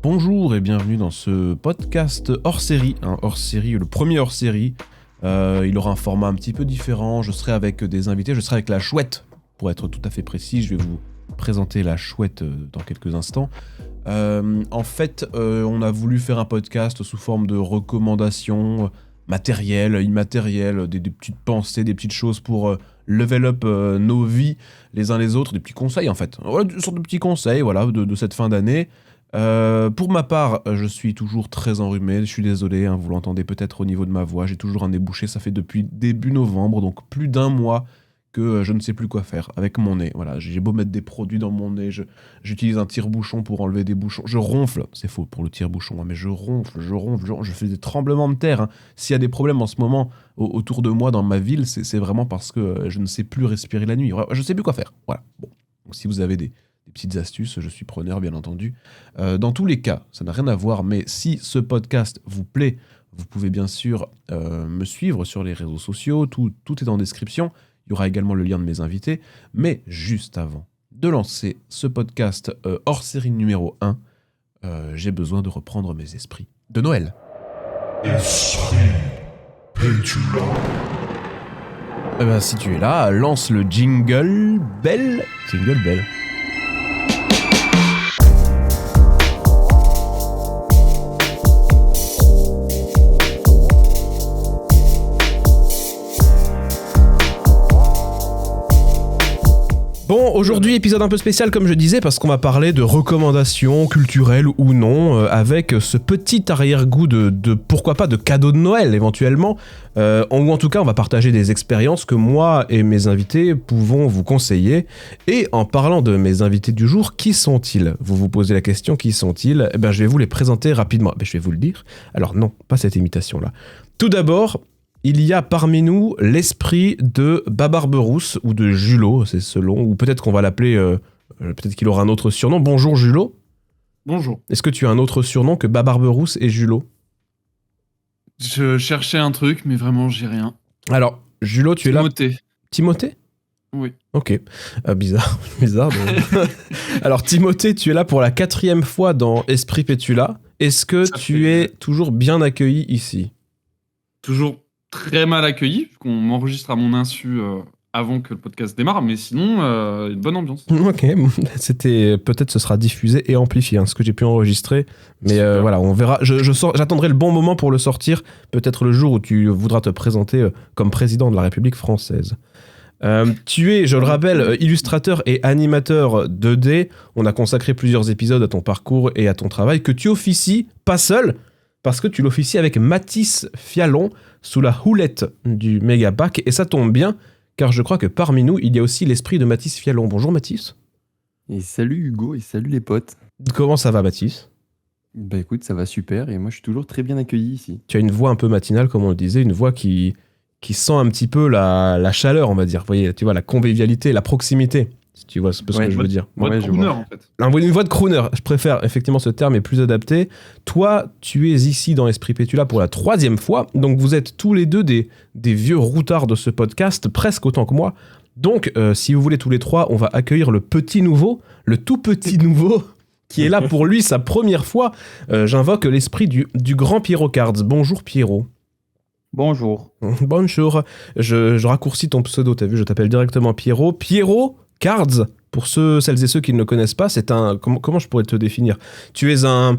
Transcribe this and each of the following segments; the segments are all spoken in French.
Bonjour et bienvenue dans ce podcast hors-série, le premier hors-série. Il aura un format un petit peu différent, je serai avec des invités, je serai avec la chouette, pour être tout à fait précis, je vais vous présenter la chouette dans quelques instants. En fait, on a voulu faire un podcast sous forme de recommandations matérielles, immatérielles, des petites pensées, des petites choses pour level up nos vies les uns les autres, des petits conseils en fait. Voilà, une sorte de petits conseils voilà, de cette fin d'année. Pour ma part, je suis toujours très enrhumé, je suis désolé, hein, vous l'entendez peut-être au niveau de ma voix, j'ai toujours un nez bouché, ça fait depuis début novembre, donc plus d'un mois que je ne sais plus quoi faire avec mon nez. Voilà, j'ai beau mettre des produits dans mon nez, j'utilise un tire-bouchon pour enlever des bouchons, je ronfle, c'est faux pour le tire-bouchon, hein, mais je ronfle, je fais des tremblements de terre. Hein. S'il y a des problèmes en ce moment autour de moi dans ma ville, c'est vraiment parce que je ne sais plus respirer la nuit, je ne sais plus quoi faire. Voilà, bon. Donc si vous avez des petites astuces, je suis preneur bien entendu. Dans tous les cas, ça n'a rien à voir, mais si ce podcast vous plaît, vous pouvez bien sûr me suivre sur les réseaux sociaux, tout est en description. Il y aura également le lien de mes invités. Mais juste avant de lancer ce podcast hors série numéro 1, j'ai besoin de reprendre mes esprits de Noël. Esprit Pétulant. Eh ben, si tu es là, lance le jingle bell. Jingle bell. Bon, aujourd'hui, épisode un peu spécial, comme je disais, parce qu'on va parler de recommandations culturelles ou non, avec ce petit arrière-goût de pourquoi pas, de cadeaux de Noël, éventuellement. Ou en tout cas, on va partager des expériences que moi et mes invités pouvons vous conseiller. Et en parlant de mes invités du jour, qui sont-ils ? Vous vous posez la question, qui sont-ils ? Eh bien, je vais vous les présenter rapidement. Je vais vous le dire. Alors non, pas cette imitation-là. Tout d'abord, il y a parmi nous l'esprit de Babarberousse ou de Julot, c'est selon, ou peut-être qu'on va l'appeler, peut-être qu'il aura un autre surnom. Bonjour Julot. Bonjour. Est-ce que tu as un autre surnom que Babarberousse et Julot ? Je cherchais un truc, mais vraiment, j'ai rien. Alors, Julot, tu es là. Timothée. Timothée ? Oui. Ok, bizarre. Alors Timothée, tu es là pour la 4e fois dans Esprit Pétula. Est-ce que tu es toujours bien accueilli ici ? Toujours très mal accueilli, qu'on m'enregistre à mon insu avant que le podcast démarre, mais sinon, une bonne ambiance. Ok, c'était peut-être ce sera diffusé et amplifié, hein, ce que j'ai pu enregistrer, mais voilà, on verra. J'attendrai le bon moment pour le sortir, peut-être le jour où tu voudras te présenter comme président de la République française. Tu es, je le rappelle, illustrateur et animateur 2D. On a consacré plusieurs épisodes à ton parcours et à ton travail, que tu officies pas seul, parce que tu l'officies avec Mathis Fialon sous la houlette du Megapack, et ça tombe bien, car je crois que parmi nous, il y a aussi l'esprit de Mathis Fialon. Bonjour Mathis. Et salut Hugo, et salut les potes. Comment ça va Mathis ? Bah écoute, ça va super, et moi je suis toujours très bien accueilli ici. Tu as une voix un peu matinale, comme on le disait, une voix qui sent un petit peu la chaleur, on va dire. Vous voyez, tu vois, la convivialité, la proximité, si tu vois un peu ce que je veux dire. Voix de crooner, en fait. Une voix de crooner, je préfère, effectivement, ce terme est plus adapté. Toi, tu es ici dans Esprit Pétula pour la 3e fois, donc vous êtes tous les deux des vieux routards de ce podcast, presque autant que moi. Donc, si vous voulez tous les trois, on va accueillir le petit nouveau, le tout petit nouveau, qui est là pour lui sa première fois. J'invoque l'esprit du grand Pierrot Cards. Bonjour Pierrot. Bonjour. Bonjour. Je raccourcis ton pseudo, t'as vu, je t'appelle directement Pierrot. Pierrot Cards, pour celles et ceux qui ne le connaissent pas, c'est un... Comment je pourrais te définir ? Tu es un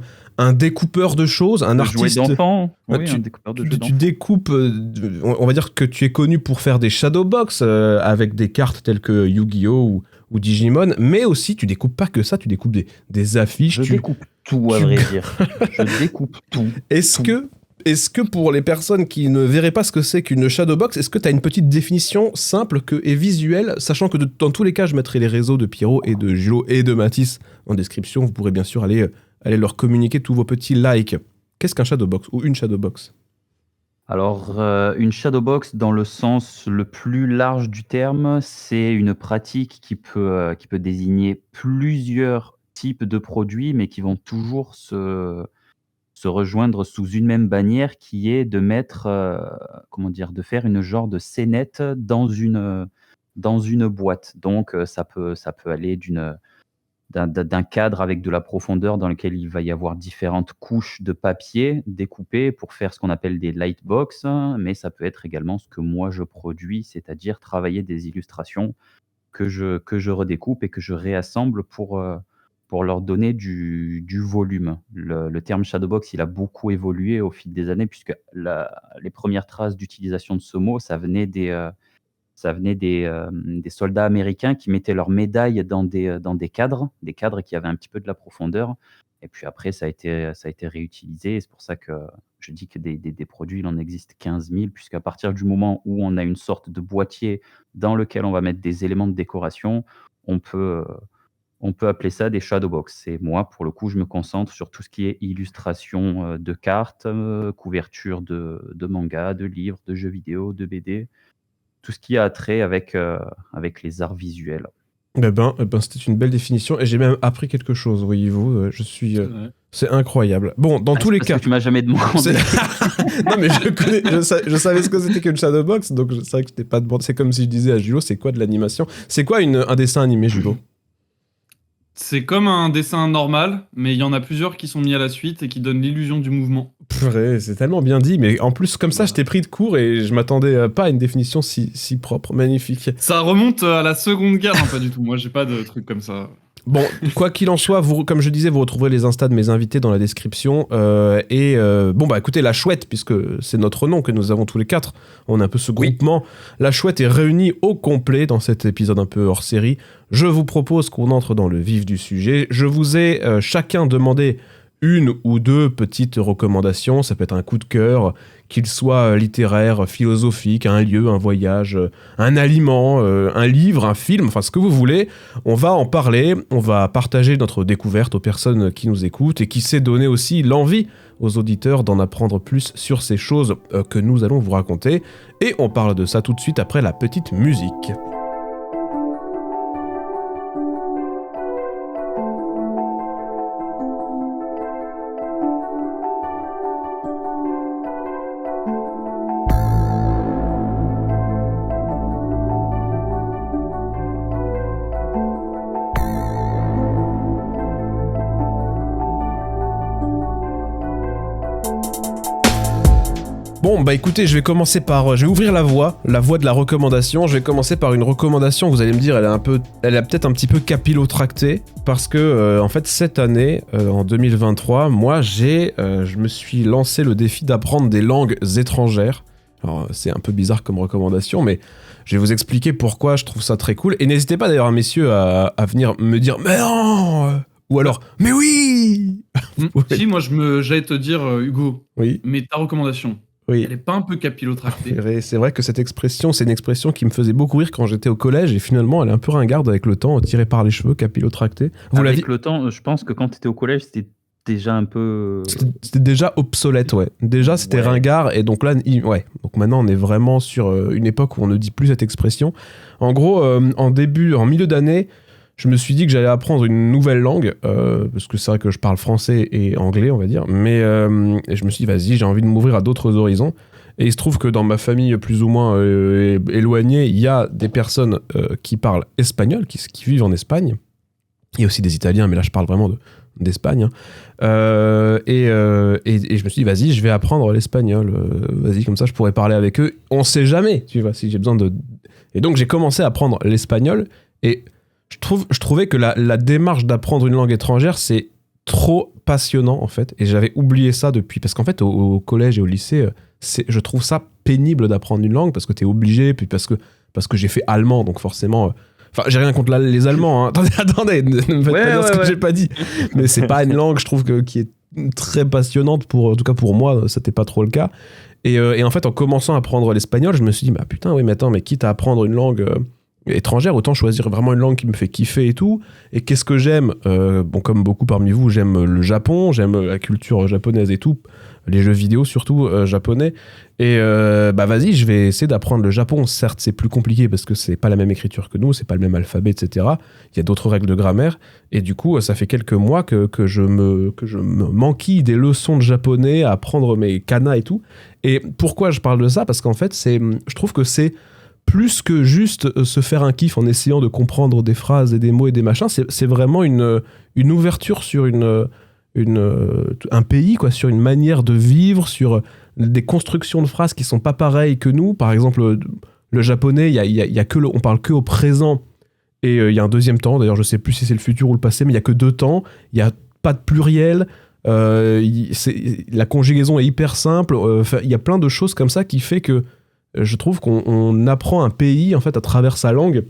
découpeur de choses, un artiste... Jouet d'enfant. Oui, un découpeur de jeux d'enfant. Tu découpes... on va dire que tu es connu pour faire des Shadowbox avec des cartes telles que Yu-Gi-Oh! Ou Digimon, mais aussi tu découpes pas que ça, tu découpes des affiches. Je découpe tout, à vrai dire. Je découpe tout. Est-ce que pour les personnes qui ne verraient pas ce que c'est qu'une Shadowbox, est-ce que tu as une petite définition simple et visuelle, sachant que dans tous les cas, je mettrai les réseaux de Pierrot et de Julot et de Mathis en description. Vous pourrez bien sûr aller leur communiquer tous vos petits likes. Qu'est-ce qu'un Shadowbox ou une Shadowbox ? Alors, une Shadowbox, dans le sens le plus large du terme, c'est une pratique qui peut désigner plusieurs types de produits, mais qui vont toujours se rejoindre sous une même bannière, qui est de mettre, de faire une genre de scénette dans une boîte. Donc, ça peut aller d'un cadre avec de la profondeur dans lequel il va y avoir différentes couches de papier découpées pour faire ce qu'on appelle des lightbox, mais ça peut être également ce que moi je produis, c'est-à-dire travailler des illustrations que je redécoupe et que je réassemble pour leur donner du volume. Le terme shadowbox, il a beaucoup évolué au fil des années puisque les premières traces d'utilisation de ce mot, ça venait des soldats américains qui mettaient leurs médailles dans des cadres qui avaient un petit peu de la profondeur. Et puis après, ça a été réutilisé. Et c'est pour ça que je dis que des produits, il en existe 15 000, puisqu'à partir du moment où on a une sorte de boîtier dans lequel on va mettre des éléments de décoration, on peut appeler ça des shadowbox. Et moi, pour le coup, je me concentre sur tout ce qui est illustration de cartes, couverture de mangas, de livres, de jeux vidéo, de BD. Tout ce qui a trait avec les arts visuels. C'était une belle définition et j'ai même appris quelque chose, voyez-vous. C'est incroyable. Bon, dans tous les cas. Parce que tu m'as jamais demandé. Non, mais je savais ce que c'était qu'une shadowbox, donc c'est vrai que je t'ai pas demandé. C'est comme si je disais à Julo, c'est quoi de l'animation ? C'est quoi un dessin animé, Julo ? C'est comme un dessin normal, mais il y en a plusieurs qui sont mis à la suite et qui donnent l'illusion du mouvement. Purée, c'est tellement bien dit, mais en plus, comme ça, je t'ai pris de court et je m'attendais pas à une définition si propre, magnifique. Ça remonte à la Seconde Guerre, non, pas du tout. Moi, j'ai pas de truc comme ça. Bon, quoi qu'il en soit, comme je disais, vous retrouverez les Insta de mes invités dans la description. Écoutez, La Chouette, puisque c'est notre nom que nous avons tous les quatre, on a un peu ce groupement. Oui. La Chouette est réunie au complet dans cet épisode un peu hors série. Je vous propose qu'on entre dans le vif du sujet. Je vous ai chacun demandé une ou deux petites recommandations. Ça peut être un coup de cœur, qu'il soit littéraire, philosophique, un lieu, un voyage, un aliment, un livre, un film, enfin ce que vous voulez. On va en parler, on va partager notre découverte aux personnes qui nous écoutent et qui sait donner aussi l'envie aux auditeurs d'en apprendre plus sur ces choses que nous allons vous raconter. Et on parle de ça tout de suite après la petite musique. Bon, écoutez, je vais ouvrir la voie de la recommandation. Je vais commencer par une recommandation, vous allez me dire, elle est peut-être un petit peu capillotractée, parce que, en fait, cette année, en 2023, moi, je me suis lancé le défi d'apprendre des langues étrangères. Alors, c'est un peu bizarre comme recommandation, mais je vais vous expliquer pourquoi je trouve ça très cool. Et n'hésitez pas d'ailleurs, messieurs, à venir me dire « Mais non !» ou alors « Mais oui !» Si, moi, j'allais te dire, Hugo, oui. Mais ta recommandation, oui. Elle n'est pas un peu capillotractée. C'est vrai que cette expression, c'est une expression qui me faisait beaucoup rire quand j'étais au collège et finalement elle est un peu ringarde avec le temps, tirée par les cheveux, capillotractée. Avec le temps, je pense que quand tu étais au collège, c'était déjà un peu... C'était déjà obsolète, ouais. Déjà c'était ringard et donc là, donc maintenant on est vraiment sur une époque où on ne dit plus cette expression. En gros, en milieu d'année, je me suis dit que j'allais apprendre une nouvelle langue, parce que c'est vrai que je parle français et anglais, on va dire, mais et je me suis dit, vas-y, j'ai envie de m'ouvrir à d'autres horizons. Et il se trouve que dans ma famille plus ou moins éloignée, il y a des personnes qui parlent espagnol, qui vivent en Espagne. Il y a aussi des Italiens, mais là je parle vraiment d'Espagne. Et je me suis dit, vas-y, je vais apprendre l'espagnol. Vas-y, comme ça je pourrais parler avec eux. On sait jamais, tu vois, si j'ai besoin de... Et donc j'ai commencé à apprendre l'espagnol et... Je trouvais que la démarche d'apprendre une langue étrangère, c'est trop passionnant, en fait. Et j'avais oublié ça depuis. Parce qu'en fait, au collège et au lycée, je trouve ça pénible d'apprendre une langue parce que t'es obligé, puis parce que j'ai fait allemand, donc forcément... Enfin, j'ai rien contre les Allemands. Hein. Attendez, ne me faites pas dire ce que j'ai pas dit. Mais c'est pas une langue, je trouve, qui est très passionnante. En tout cas, pour moi, c'était pas trop le cas. Et en fait, en commençant à apprendre l'espagnol, je me suis dit, mais quitte à apprendre une langue... étrangère, autant choisir vraiment une langue qui me fait kiffer et tout. Et qu'est-ce que j'aime ? Comme beaucoup parmi vous, j'aime le Japon, j'aime la culture japonaise et tout, les jeux vidéo surtout japonais. Et vas-y, je vais essayer d'apprendre le Japon. Certes, c'est plus compliqué parce que c'est pas la même écriture que nous, c'est pas le même alphabet, etc. Il y a d'autres règles de grammaire. Et du coup, ça fait quelques mois que je me manquille des leçons de japonais, à apprendre mes kanas et tout. Et pourquoi je parle de ça ? Parce qu'en fait, je trouve que c'est plus que juste se faire un kiff en essayant de comprendre des phrases et des mots et des machins, c'est vraiment une ouverture sur un pays, quoi, sur une manière de vivre, sur des constructions de phrases qui sont pas pareilles que nous. Par exemple, le japonais, on parle que au présent et il y a un deuxième temps. D'ailleurs, je sais plus si c'est le futur ou le passé, mais il y a que 2 temps. Il y a pas de pluriel. La conjugaison est hyper simple. Il y a plein de choses comme ça qui fait que je trouve qu'on apprend un pays en fait à travers sa langue.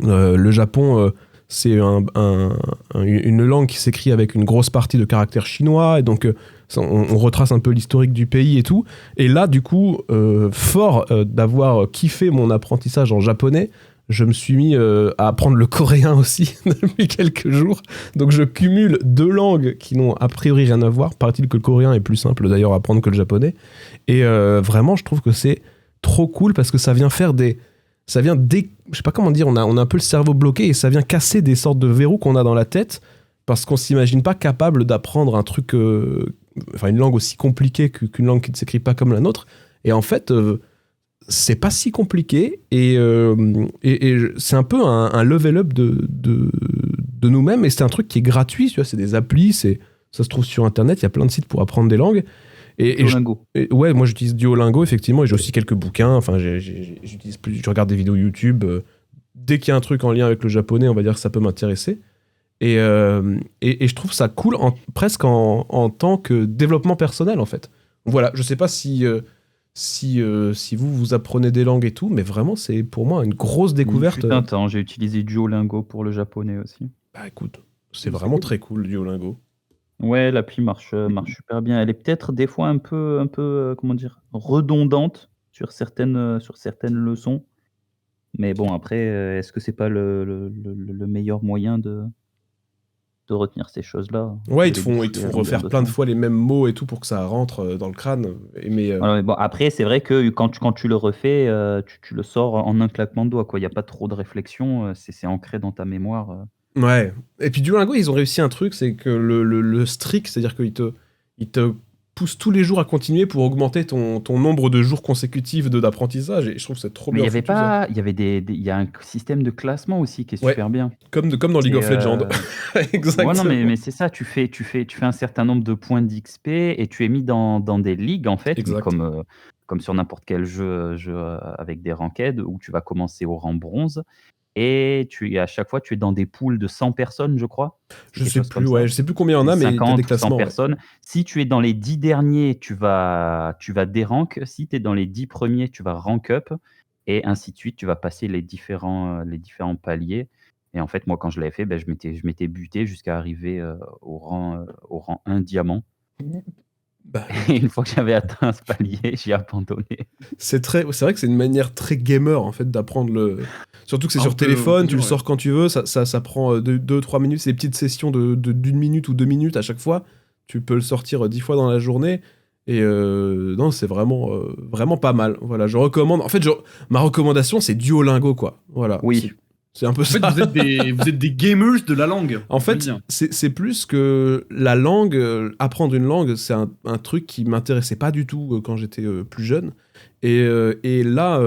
Le Japon, c'est une langue qui s'écrit avec une grosse partie de caractères chinois, et donc on retrace un peu l'historique du pays et tout. Et là, du coup, fort d'avoir kiffé mon apprentissage en japonais, je me suis mis à apprendre le coréen aussi depuis quelques jours. Donc je cumule 2 langues qui n'ont a priori rien à voir. Paraît-il que le coréen est plus simple d'ailleurs à apprendre que le japonais. Et vraiment, je trouve que c'est trop cool parce que ça vient faire je sais pas comment dire, on a un peu le cerveau bloqué et ça vient casser des sortes de verrous qu'on a dans la tête parce qu'on s'imagine pas capable d'apprendre un truc, une langue aussi compliquée qu'une langue qui ne s'écrit pas comme la nôtre. Et en fait, c'est pas si compliqué et c'est un peu un level up de nous-mêmes, et c'est un truc qui est gratuit, tu vois, c'est des applis, ça se trouve sur internet, il y a plein de sites pour apprendre des langues. Duolingo. Ouais, moi j'utilise Duolingo effectivement, et j'ai aussi quelques bouquins, enfin j'utilise plus, je regarde des vidéos YouTube, dès qu'il y a un truc en lien avec le japonais, on va dire que ça peut m'intéresser. Et je trouve ça cool presque en tant que développement personnel en fait. Voilà, je sais pas si vous apprenez des langues et tout, mais vraiment c'est pour moi une grosse découverte. Fut un temps, j'ai utilisé Duolingo pour le japonais aussi. Bah écoute, c'est vraiment très cool Duolingo. Ouais, l'appli marche super bien. Elle est peut-être des fois un peu, comment dire, redondante sur certaines leçons. Mais bon, après, est-ce que c'est pas le meilleur moyen de retenir ces choses-là? Ouais, De ils te font les bouffer à refaire longueur de plein de temps. fois les mêmes mots et tout pour que ça rentre dans le crâne. Mais Voilà, mais bon, après, c'est vrai que quand tu le refais, tu le sors en un claquement de doigts, quoi. Il y a pas trop de réflexion, c'est ancré dans ta mémoire. ouais. Et puis Duolingo, ils ont réussi un truc, c'est que le strict, c'est-à-dire qu'ils te poussent tous les jours à continuer pour augmenter ton nombre de jours consécutifs d'apprentissage. Et je trouve que c'est trop Mais bien foutu, ça. il y a un système de classement aussi qui est Ouais. super bien. Comme dans League C'est, of Legends. Exactement. ouais, non, mais c'est ça, tu fais un certain nombre de points d'XP et tu es mis dans des ligues, en fait, mais Exact. comme sur n'importe quel jeu, avec des ranked où tu vas commencer au rang bronze et à chaque fois, tu es dans des poules de 100 personnes, je crois. C'est Je quelque sais chose comme plus, ça. ouais, je sais plus combien il y en a, mais t'as 50 des ou 100 classements. Ouais. personnes. Si tu es dans les 10 derniers, tu vas dérank. Si tu es dans les 10 premiers, tu vas rank up et ainsi de suite. Tu vas passer les différents paliers. Et en fait, moi, quand je l'avais fait, je m'étais buté jusqu'à arriver au rang 1 diamant. Bah, Et une fois que j'avais atteint ce palier, j'ai abandonné. c'est vrai que c'est une manière très gamer en fait d'apprendre le. Surtout que c'est Un sur peu, téléphone, tu le ouais. sors quand tu veux, ça prend 2-3 minutes, c'est des petites sessions d'1 minute ou 2 minutes à chaque fois. Tu peux le sortir 10 fois dans la journée. Et non, c'est vraiment pas mal. Voilà, je recommande. En fait, ma recommandation, c'est Duolingo, quoi. Voilà. Oui. C'est un peu En fait, ça. vous êtes des gamers de la langue. En fait, Bien. c'est plus que la langue, apprendre une langue, c'est un truc qui m'intéressait pas du tout quand j'étais plus jeune. Et là,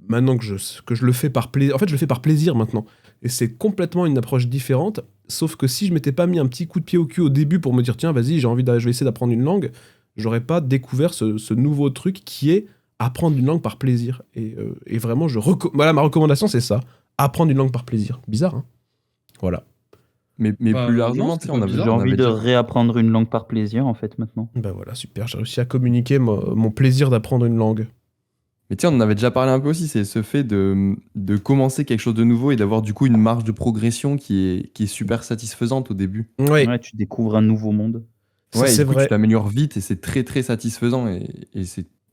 maintenant que je le fais par plaisir, en fait, je le fais par plaisir maintenant. Et c'est complètement une approche différente. Sauf que si je m'étais pas mis un petit coup de pied au cul au début pour me dire, tiens, vas-y, je vais essayer d'apprendre une langue, j'aurais pas découvert ce nouveau truc qui est apprendre une langue par plaisir. Et vraiment, voilà, ma recommandation, c'est ça. Apprendre une langue par plaisir. Bizarre, hein. Voilà. Mais Bah, plus non, largement, c'est tu sais, pas on avait, bizarre. J'ai on envie avait de déjà- réapprendre une langue par plaisir, en fait, maintenant. Ben voilà, super. J'ai réussi à communiquer mon plaisir d'apprendre une langue. Mais tiens, on en avait déjà parlé un peu aussi, c'est ce fait de commencer quelque chose de nouveau et d'avoir du coup une marge de progression qui est super satisfaisante au début. Oui, Ouais, tu découvres un nouveau monde. ça Ouais, et c'est du coup, vrai. tu t'améliores vite et c'est très très satisfaisant et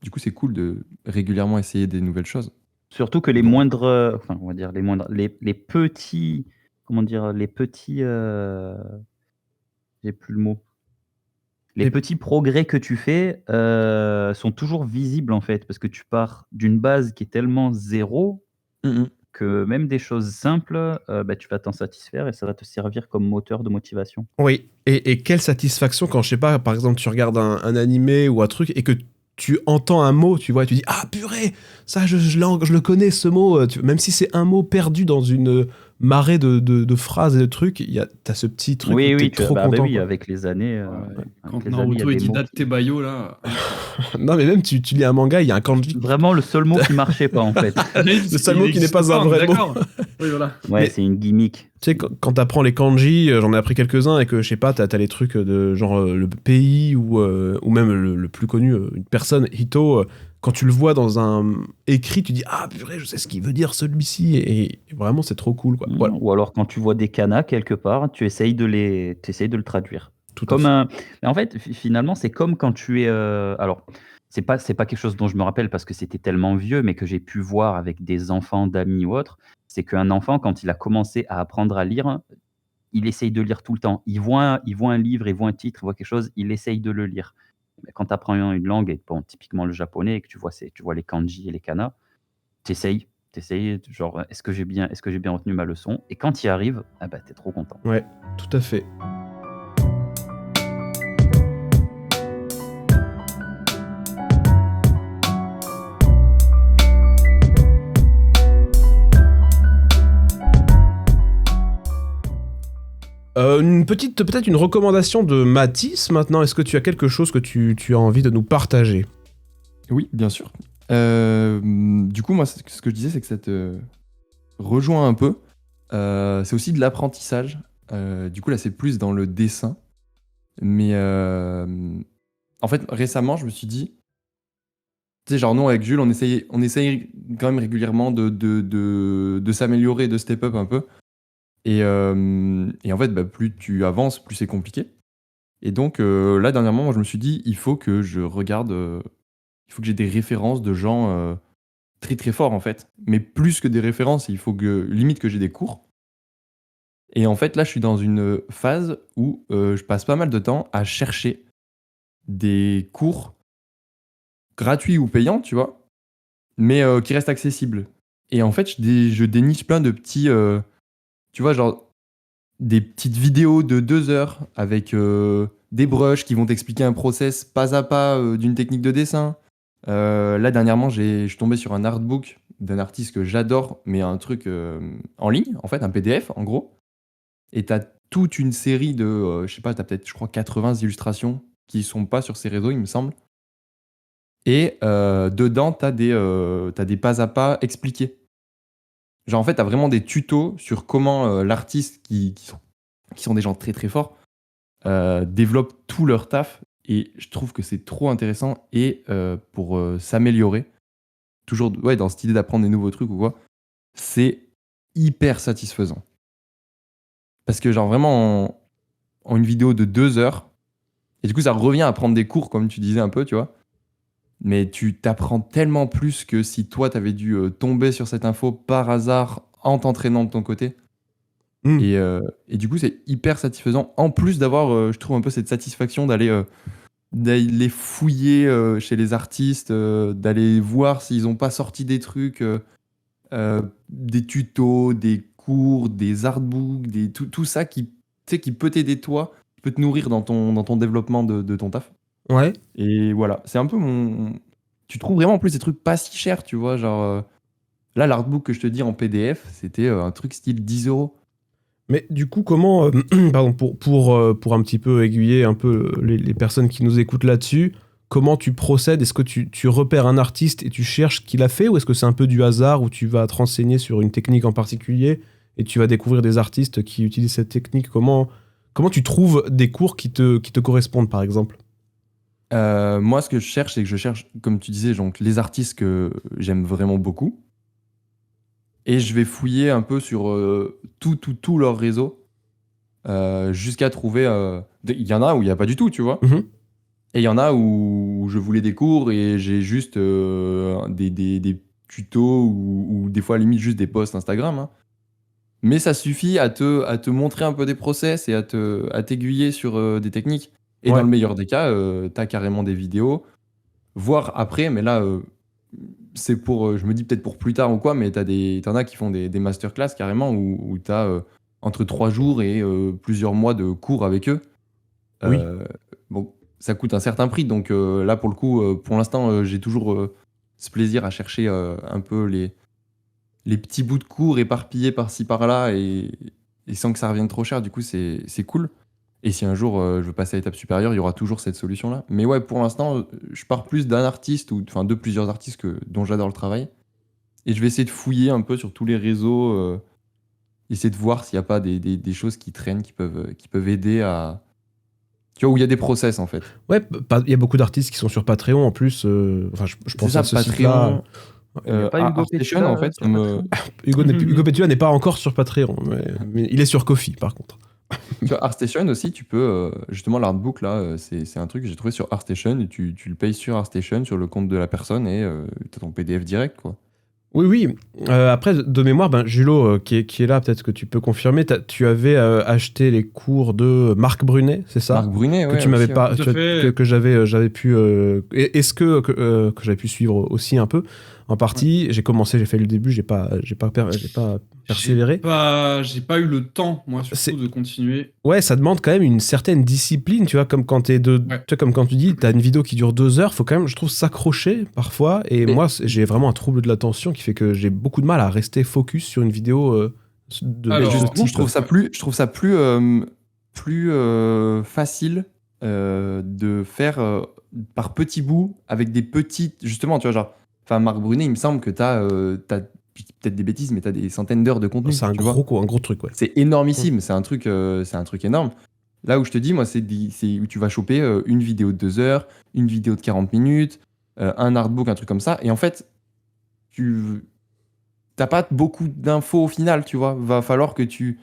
du coup, c'est cool de régulièrement essayer des nouvelles choses. Surtout que les moindres, enfin, on va dire les petits, comment dire? J'ai plus le mot. Les Les- petits progrès que tu fais, sont toujours visibles, en fait, parce que tu pars d'une base qui est tellement zéro que même des choses simples, tu vas t'en satisfaire et ça va te servir comme moteur de motivation. Oui, et quelle satisfaction quand, je sais pas, par exemple, tu regardes un animé ou un truc et que tu entends un mot, tu vois, et tu dis ah purée, ça je le connais ce mot, même si c'est un mot perdu dans une marée de phrases et de trucs, t'as ce petit truc où Oui, t'es oui, trop bah content. oui, Quoi. avec les années, Quand avec les années, il y a Naruto il des dit mots Date qui Bayo là. Non mais même tu lis un manga, il y a un kanji. vraiment le seul mot qui marchait pas, en fait. Le seul mot qui n'est pas un on est vrai mot. d'accord. Oui, voilà. Ouais, Mais- c'est une gimmick. Tu sais, quand t'apprends les kanji, j'en ai appris quelques-uns et que je sais pas, t'as les trucs de genre le pays ou même le plus connu, une personne, Hito, quand tu le vois dans un écrit, tu dis ah purée, je sais ce qu'il veut dire celui-ci et vraiment c'est trop cool quoi. Voilà, Ou alors quand tu vois des kanas quelque part, tu essayes de le traduire. tout à Comme fait. mais en fait, finalement, c'est comme quand tu es, alors c'est pas quelque chose dont je me rappelle parce que c'était tellement vieux, mais que j'ai pu voir avec des enfants d'amis ou autres. C'est qu'un enfant, quand il a commencé à apprendre à lire, il essaye de lire tout le temps. Il voit un livre, il voit un titre, il voit quelque chose, il essaye de le lire. Mais quand tu apprends une langue et bon, typiquement le japonais et que tu vois les kanji et les kanas, tu essayes, genre, est-ce que j'ai bien retenu ma leçon? Et quand tu y arrives, ah bah, tu es trop content. Ouais, tout à fait. Peut-être une recommandation de Mathis maintenant. Est-ce que tu as quelque chose que tu as envie de nous partager? Oui, bien sûr. Du coup, moi, ce que je disais, c'est que ça te rejoint un peu. C'est aussi de l'apprentissage. Du coup, là, c'est plus dans le dessin. Mais en fait, récemment, je me suis dit, tu sais, genre, nous, avec Jules, on essaye quand même régulièrement de s'améliorer, de step up un peu. Et en fait, bah, plus tu avances, plus c'est compliqué. Et donc, là, dernièrement, moi, je me suis dit, il faut que je regarde, il faut que j'ai des références de gens très très forts, en fait. Mais plus que des références, il faut limite que j'ai des cours. Et en fait, là, je suis dans une phase où je passe pas mal de temps à chercher des cours gratuits ou payants, tu vois, mais qui restent accessibles. Et en fait, je déniche plein de petits, tu vois, genre des petites vidéos de 2 heures avec des brushes qui vont t'expliquer un process pas à pas d'une technique de dessin. Là, dernièrement, je suis tombé sur un artbook d'un artiste que j'adore, mais un truc en ligne, en fait, un PDF, en gros. Et t'as toute une série de, je sais pas, t'as peut-être, je crois, 80 illustrations qui sont pas sur ces réseaux, il me semble. Et dedans, t'as des pas à pas expliqués. Genre, en fait, t'as vraiment des tutos sur comment l'artiste, qui sont des gens très très forts, développent tout leur taf. Et je trouve que c'est trop intéressant. Et pour s'améliorer, toujours ouais, dans cette idée d'apprendre des nouveaux trucs ou quoi, c'est hyper satisfaisant. Parce que, genre, vraiment, en une vidéo de 2 heures, et du coup, ça revient à prendre des cours, comme tu disais un peu, tu vois. Mais tu t'apprends tellement plus que si toi, t'avais dû tomber sur cette info par hasard en t'entraînant de ton côté. Mm. Et du coup, c'est hyper satisfaisant. En plus d'avoir, je trouve, un peu cette satisfaction d'aller fouiller chez les artistes, d'aller voir s'ils n'ont pas sorti des trucs, des tutos, des cours, des artbooks, tout ça qui, tu sais, qui peut t'aider toi, qui peut te nourrir dans ton développement de ton taf. Ouais. Et voilà, c'est un peu Tu trouves vraiment en plus des trucs pas si chers, tu vois. Genre, là, l'artbook que je te dis en PDF, c'était un truc style 10 euros. Mais du coup, comment, pardon, pour un petit peu aiguiller un peu les personnes qui nous écoutent là-dessus, comment tu procèdes? Est-ce que tu repères un artiste et tu cherches qui l'a fait, ou est-ce que c'est un peu du hasard où tu vas te renseigner sur une technique en particulier et tu vas découvrir des artistes qui utilisent cette technique? Comment tu trouves des cours qui te correspondent, par exemple? Moi, ce que je cherche, c'est que je cherche, comme tu disais, donc, les artistes que j'aime vraiment beaucoup. Et je vais fouiller un peu sur tout leur réseau jusqu'à trouver. Il y en a où il n'y a pas du tout, tu vois. Mhm. Et il y en a où je voulais des cours et j'ai juste des tutos ou des fois, limite, juste des posts Instagram, hein. Mais ça suffit à te montrer un peu des process et à t'aiguiller sur des techniques. Et Ouais. dans le meilleur des cas, tu as carrément des vidéos, voire après, mais là, c'est pour, je me dis peut-être pour plus tard ou quoi, mais t'en as qui font des masterclass carrément où tu as entre 3 jours et plusieurs mois de cours avec eux. Oui. Bon, ça coûte un certain prix. Donc là, pour le coup, pour l'instant, j'ai toujours ce plaisir à chercher un peu les petits bouts de cours éparpillés par-ci par-là et sans que ça revienne trop cher. Du coup, c'est cool. Et si un jour je veux passer à l'étape supérieure, il y aura toujours cette solution-là. Mais ouais, pour l'instant, je pars plus d'un artiste, ou enfin de plusieurs artistes dont j'adore le travail. Et je vais essayer de fouiller un peu sur tous les réseaux, essayer de voir s'il n'y a pas des choses qui traînent, qui peuvent aider à. Tu vois, où il y a des process en fait. Ouais, il y a beaucoup d'artistes qui sont sur Patreon en plus. Enfin, je pense C'est à ça, ce site-là. Patreon. Il y a pas Hugo ArtStation, Petula, en fait, sur Patreon Hugo Petula n'est pas encore sur Patreon, mais il est sur Ko-fi par contre. tu vois, ArtStation aussi, tu peux. Justement, l'artbook, là, c'est un truc que j'ai trouvé sur ArtStation et tu le payes sur ArtStation, sur le compte de la personne et tu as ton PDF direct, quoi. Oui, oui. Après, de mémoire, Julo, qui est là, peut-être que tu peux confirmer, tu avais acheté les cours de Marc Brunet, c'est ça? Marc Brunet, Que ouais. tu m'avais aussi, pas, ouais. Tout à fait. que j'avais pu. Est-ce que j'avais pu suivre aussi un peu en partie? J'ai commencé, j'ai fait le début, j'ai pas persévéré. J'ai pas eu le temps, moi, surtout, de continuer. Ouais, ça demande quand même une certaine discipline, tu vois, comme quand tu vois, comme quand tu dis, t'as une vidéo qui dure 2 heures, faut quand même, je trouve, s'accrocher parfois. Et Mais- moi, j'ai vraiment un trouble de l'attention qui fait que j'ai beaucoup de mal à rester focus sur une vidéo Alors, de ce Justement, type. je trouve ça plus facile de faire par petits bouts avec des petites. Justement, tu vois, genre. Enfin, Marc Brunet, il me semble que t'as peut-être des bêtises, mais t'as des centaines d'heures de contenu. C'est un tu vois. gros truc, ouais. C'est énormissime, c'est un truc énorme. Là où je te dis, moi, c'est où tu vas choper une vidéo de 2 heures, une vidéo de 40 minutes, un artbook, un truc comme ça. Et en fait, tu t'as pas beaucoup d'infos au final, tu vois. Va falloir que tu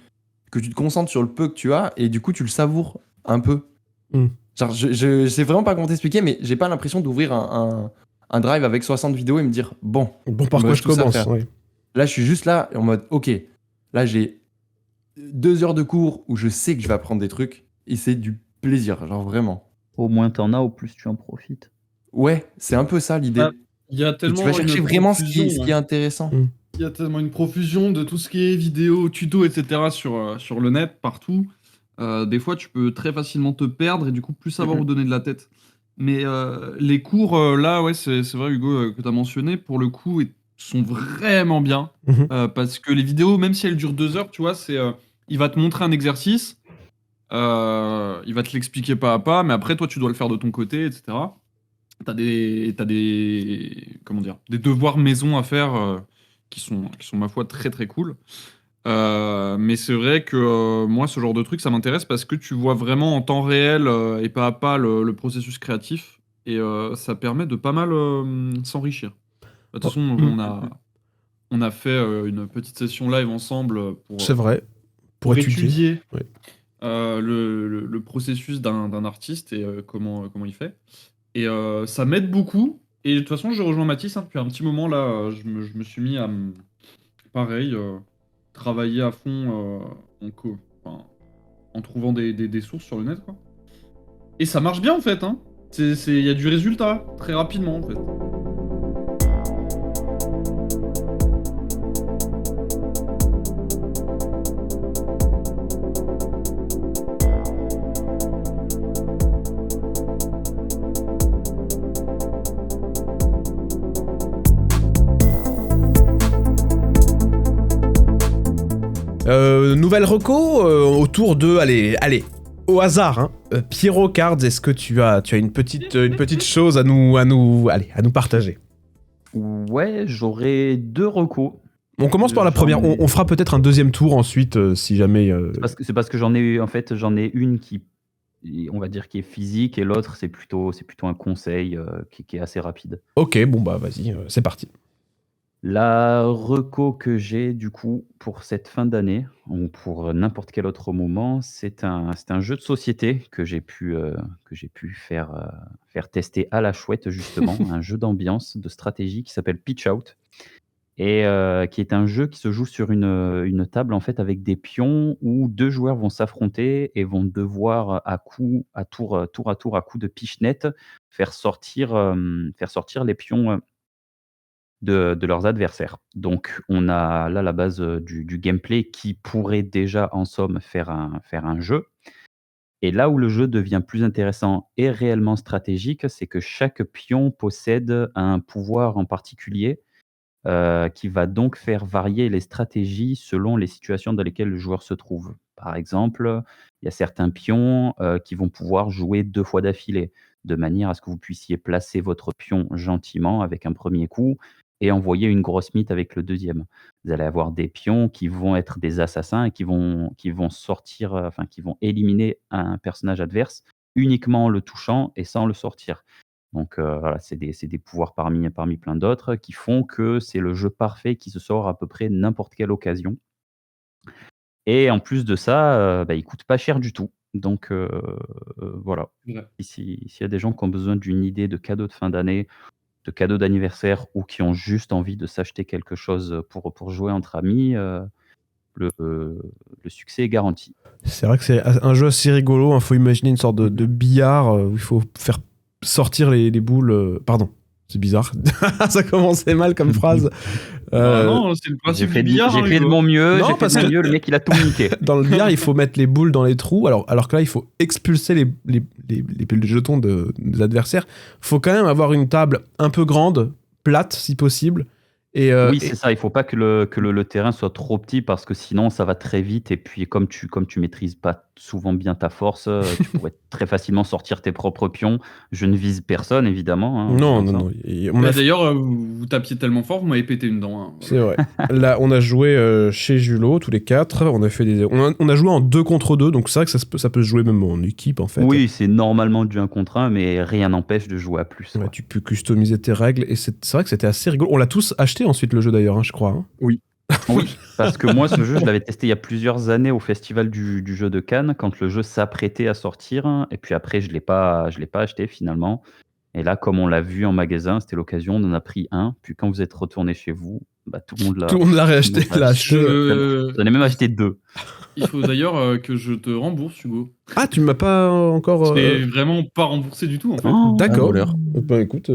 te concentres sur le peu que tu as et du coup, tu le savoures un peu. Mm. Genre, je sais vraiment pas comment t'expliquer, mais j'ai pas l'impression d'ouvrir un drive avec 60 vidéos et me dire, bon, Bon, par il me quoi reste je tout ça à commence, faire. ouais. Là, je suis juste là en mode, ok, là, j'ai 2 heures de cours où je sais que je vais apprendre des trucs et c'est du plaisir, genre vraiment. Au moins t'en as, au plus tu en profites. Ouais, c'est un peu ça l'idée. Ah, il y a Et tellement tu vas chercher une vraiment ce profusion, qui est intéressant. Mm. Il y a tellement une profusion de tout ce qui est vidéo, tuto, etc. sur le net, partout. Des fois, tu peux très facilement te perdre et du coup, plus savoir où donner de la tête. Mais les cours, là, ouais, c'est vrai, Hugo, que tu as mentionné, pour le coup, sont vraiment bien. Mhm. Parce que les vidéos, même si elles durent 2 heures, tu vois, il va te montrer un exercice, il va te l'expliquer pas à pas, mais après, toi, tu dois le faire de ton côté, etc. T'as comment dire, des devoirs maison à faire qui sont, ma foi, très très cool. Mais c'est vrai que moi, ce genre de truc, ça m'intéresse parce que tu vois vraiment en temps réel et pas à pas le processus créatif. Et ça permet de pas mal s'enrichir. De toute façon, on a fait une petite session live ensemble C'est vrai. Pour étudier. Ouais. le processus d'un artiste et comment il fait. Et ça m'aide beaucoup. Et de toute façon, je rejoins Mathis depuis un petit moment là. Je me suis mis à, pareil, travailler à fond enfin, en trouvant des sources sur le net, quoi. Et ça marche bien en fait, hein. Il y a du résultat très rapidement en fait. Nouvelle reco autour de, allez, au hasard, hein. Pierrot Cards, est-ce que tu as une petite chose à nous partager? Ouais, j'aurais 2 recos. On commence par la première. On fera peut-être un deuxième tour ensuite, si jamais. C'est parce que j'en ai une qui, on va dire, qui est physique et l'autre c'est plutôt un conseil qui est assez rapide. Ok, bon bah vas-y, c'est parti. La reco que j'ai du coup pour cette fin d'année, ou pour n'importe quel autre moment, c'est un jeu de société que j'ai pu faire tester à la chouette justement, un jeu d'ambiance, de stratégie qui s'appelle Pitch Out et qui est un jeu qui se joue sur une table en fait avec des pions où 2 joueurs vont s'affronter et vont devoir tour à tour à coup de pichenette faire sortir les pions de leurs adversaires. Donc on a là la base du gameplay qui pourrait déjà en somme faire un jeu. Et là où le jeu devient plus intéressant et réellement stratégique, c'est que chaque pion possède un pouvoir en particulier qui va donc faire varier les stratégies selon les situations dans lesquelles le joueur se trouve. Par exemple, il y a certains pions qui vont pouvoir jouer 2 fois d'affilée, de manière à ce que vous puissiez placer votre pion gentiment avec un premier coup et envoyer une grosse mythe avec le deuxième. Vous allez avoir des pions qui vont être des assassins et qui vont sortir, enfin qui vont éliminer un personnage adverse uniquement en le touchant et sans le sortir. Donc voilà, c'est des pouvoirs parmi plein d'autres qui font que c'est le jeu parfait qui se sort à peu près n'importe quelle occasion. Et en plus de ça, bah, il coûte pas cher du tout. Donc voilà. Ouais. S'il y a des gens qui ont besoin d'une idée de cadeau de fin d'année, de cadeau d'anniversaire ou qui ont juste envie de s'acheter quelque chose pour jouer entre amis, le succès est garanti. C'est vrai que c'est un jeu assez rigolo. Il faut imaginer une sorte de billard où il faut faire sortir les boules. Pardon, c'est bizarre. Ça commençait mal comme phrase. Non, c'est le principe du billard. J'ai hein, fait de Hugo. mon mieux, Non, j'ai fait parce de mon que- mieux, le mec il a tout niqué. Dans le billard, il faut mettre les boules dans les trous, alors que là, il faut expulser les jetons des adversaires. Il faut quand même avoir une table un peu grande, plate si possible. Et, Oui, c'est ça, il faut pas que le terrain soit trop petit parce que sinon ça va très vite et puis comme tu maîtrises pas souvent bien ta force, tu pourrais très facilement sortir tes propres pions. Je ne vise personne évidemment, hein, Non, comme non, ça. non. Et on Bah, a D'ailleurs, vous tapiez tellement fort, vous m'avez pété une dent. Hein. C'est vrai. Là, on a joué chez Julot, tous les 4. On a joué en 2 contre 2, donc c'est vrai que ça peut se jouer même en équipe, en fait. Oui, c'est normalement du 1 contre 1, mais rien n'empêche de jouer à plus. Ouais, quoi. tu peux customiser tes règles, et c'est vrai que c'était assez rigolo. On l'a tous acheté ensuite, le jeu d'ailleurs, hein, je crois. Hein. Oui, parce que moi, ce jeu, je l'avais testé il y a plusieurs années au festival du jeu de Cannes, quand le jeu s'apprêtait à sortir. Et puis après, je l'ai pas acheté finalement. Et là, comme on l'a vu en magasin, c'était l'occasion, on en a pris un. Puis quand vous êtes retourné chez vous, bah, tout le monde l'a. Tout le monde l'a réacheté, tout le monde l'a l'a acheté. J'en ai même acheté 2. Il faut d'ailleurs que je te rembourse, Hugo. Ah, tu m'as pas encore. C'est vraiment pas remboursé du tout, en fait. Oh, D'accord. voleur. Bah écoute.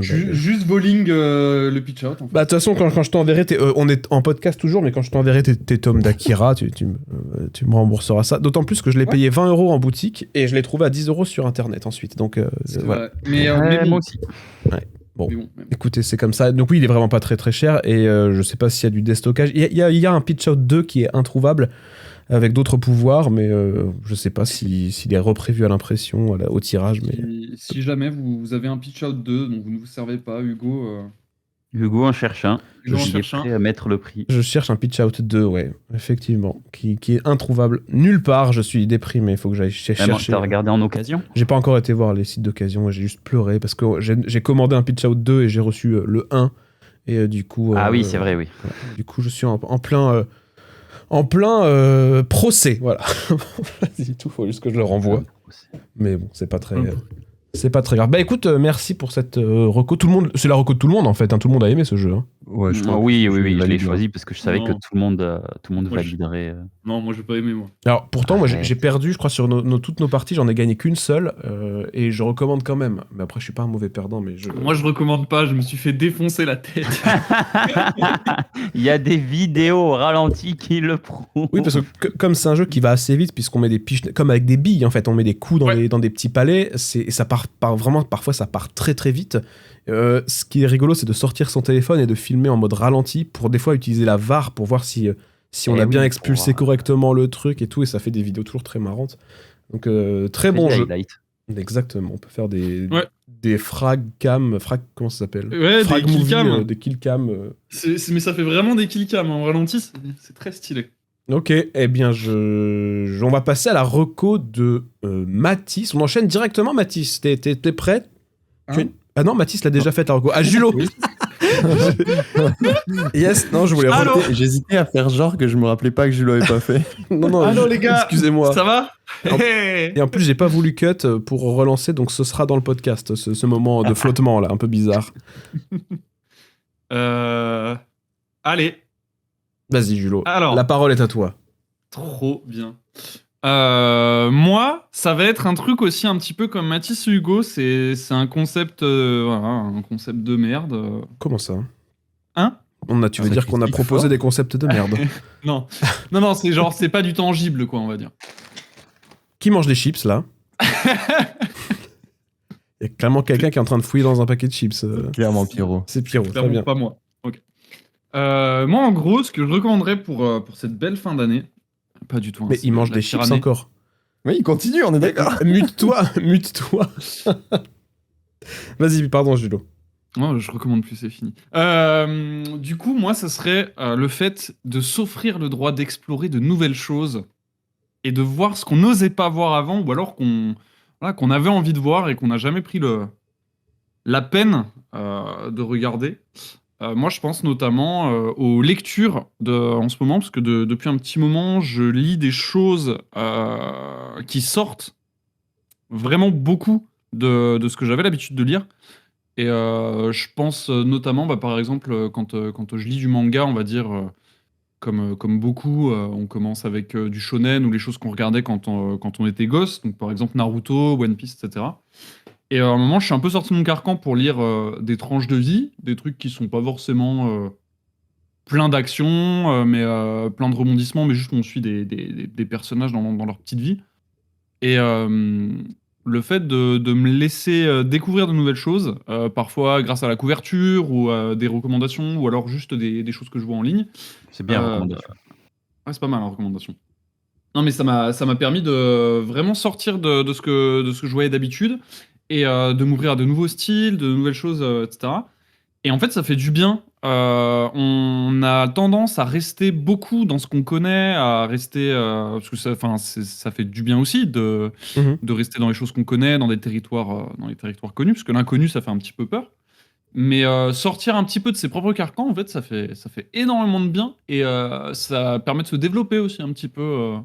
Juste bowling le pitch out, en fait. Bah, de toute façon, quand je t'enverrai, on est en podcast toujours, mais quand je t'enverrai tes tomes d'Akira, tu me rembourseras ça. D'autant plus que je l'ai payé 20 € en boutique et je l'ai trouvé à 10 € sur internet ensuite. Donc C'est voilà. vrai. Mais bon. moi aussi. Bon. Mais bon, mais bon. Écoutez, c'est comme ça. Donc oui, il est vraiment pas très très cher et je sais pas s'il y a du déstockage. Il y a un Pitch Out 2 qui est introuvable avec d'autres pouvoirs, mais je sais pas s'il est reprévu à l'impression, au tirage. Mais Si jamais vous avez un pitch out 2 dont vous ne vous servez pas, Hugo, Hugo en cherche un. Hugo en Je suis cherche un. prêt à mettre le prix. je cherche un Pitch Out 2, ouais, effectivement, qui est introuvable nulle part. Je suis déprimé, il faut que j'aille Vraiment, chercher. t'as regardé en occasion? J'ai pas encore été voir les sites d'occasion, j'ai juste pleuré parce que j'ai commandé un Pitch Out 2 et j'ai reçu le 1. Et du coup. Ah oui, c'est vrai, oui. Voilà. Du coup, je suis en plein. Procès, voilà. Vas-y, tout, faut juste que je le renvoie. Mais bon, c'est pas très grave. Bah écoute, merci pour cette reco. Tout le monde, c'est la reco de tout le monde en fait. Hein. Tout le monde a aimé ce jeu. Hein. Ouais, je crois. Oui, je l'ai valide, choisi parce que je savais Non. que tout le monde Moi, validerait. Non, moi, j'ai pas aimé, moi. Alors pourtant, moi Arrête. j'ai perdu, je crois, sur toutes nos parties, j'en ai gagné qu'une seule et je recommande quand même. Mais après, je suis pas un mauvais perdant, mais Moi, je recommande pas, je me suis fait défoncer la tête. Il y a des vidéos au ralenti qui le prouvent. Oui, parce que comme c'est un jeu qui va assez vite, puisqu'on met des piches, comme avec des billes, en fait, on met des coups dans des petits palais, et ça part vraiment, parfois ça part très très vite. Ce qui est rigolo, c'est de sortir son téléphone et de filmer en mode ralenti pour des fois utiliser la VAR pour voir si on Eh a bien oui, expulsé pour, correctement le truc et tout, et ça fait des vidéos toujours très marrantes. Donc très bon jeu. Highlight. Exactement, on peut faire des frag cam, comment ça s'appelle? Ouais, Frag des kill movie, cam. des kill cam. Mais ça fait vraiment des kill cam en ralenti, c'est très stylé. Ok, eh bien, on va passer à la reco de Mathis. On enchaîne directement, Mathis. T'es prêt? Hein Ah non, Mathis l'a déjà fait, la reco. Ah, Julot. Yes, non, je voulais Allô remonter. J'hésitais à faire genre que je me rappelais pas que je l'avais pas fait. Non, Allô, les gars. excusez-moi. Ça va? Non. Et en plus, j'ai pas voulu cut pour relancer, donc ce sera dans le podcast, ce moment de flottement là, un peu bizarre. Allez, Vas-y, Julot. Alors. La parole est à toi. trop bien. Moi, ça va être un truc aussi un petit peu comme Mathis et Hugo, c'est un concept, voilà, un concept de merde. Comment ça? Hein? Tu veux Ça dire qu'on a critique proposé fort. des concepts de merde? Non, c'est genre, c'est pas du tangible, quoi, on va dire. qui mange des chips là? Il y a clairement quelqu'un qui est en train de fouiller dans un paquet de chips. Clairement, Pierrot. C'est Pierrot, très Clairement bien. pas moi. Ok. Moi, en gros, ce que je recommanderais pour cette belle fin d'année, pas du tout. hein, Mais c'est il mange la des chips tyrannie. encore. Oui, il continue, on est d'accord. Mute-toi, mute-toi. Vas-y, pardon, Julo. Non, je recommande plus, c'est fini. Du coup, moi, ça serait le fait de s'offrir le droit d'explorer de nouvelles choses et de voir ce qu'on n'osait pas voir avant, ou alors qu'on avait envie de voir et qu'on n'a jamais pris la peine de regarder. Moi, je pense notamment aux lectures en ce moment, parce que depuis un petit moment, je lis des choses qui sortent vraiment beaucoup de ce que j'avais l'habitude de lire. Et je pense notamment, par exemple, quand je lis du manga, on va dire, comme beaucoup, on commence avec du shonen ou les choses qu'on regardait quand on était gosse, donc par exemple Naruto, One Piece, etc. Et à un moment, je suis un peu sorti de mon carcan pour lire des tranches de vie, des trucs qui sont pas forcément plein d'action, mais plein de rebondissements, mais juste on suit des personnages dans leur petite vie. Et le fait de me laisser découvrir de nouvelles choses, parfois grâce à la couverture ou à des recommandations, ou alors juste des choses que je vois en ligne. C'est bien, Euh, recommandation. Ouais, c'est pas mal la recommandation. Non, mais ça m'a permis de vraiment sortir de ce que je voyais d'habitude et de m'ouvrir à de nouveaux styles, de nouvelles choses, etc. Et en fait, ça fait du bien. On a tendance à rester beaucoup dans ce qu'on connaît, à rester parce que ça fait du bien aussi Mhm. de rester dans les choses qu'on connaît, dans les territoires connus, parce que l'inconnu, ça fait un petit peu peur. Mais sortir un petit peu de ses propres carcans, en fait, ça fait énormément de bien et ça permet de se développer aussi un petit peu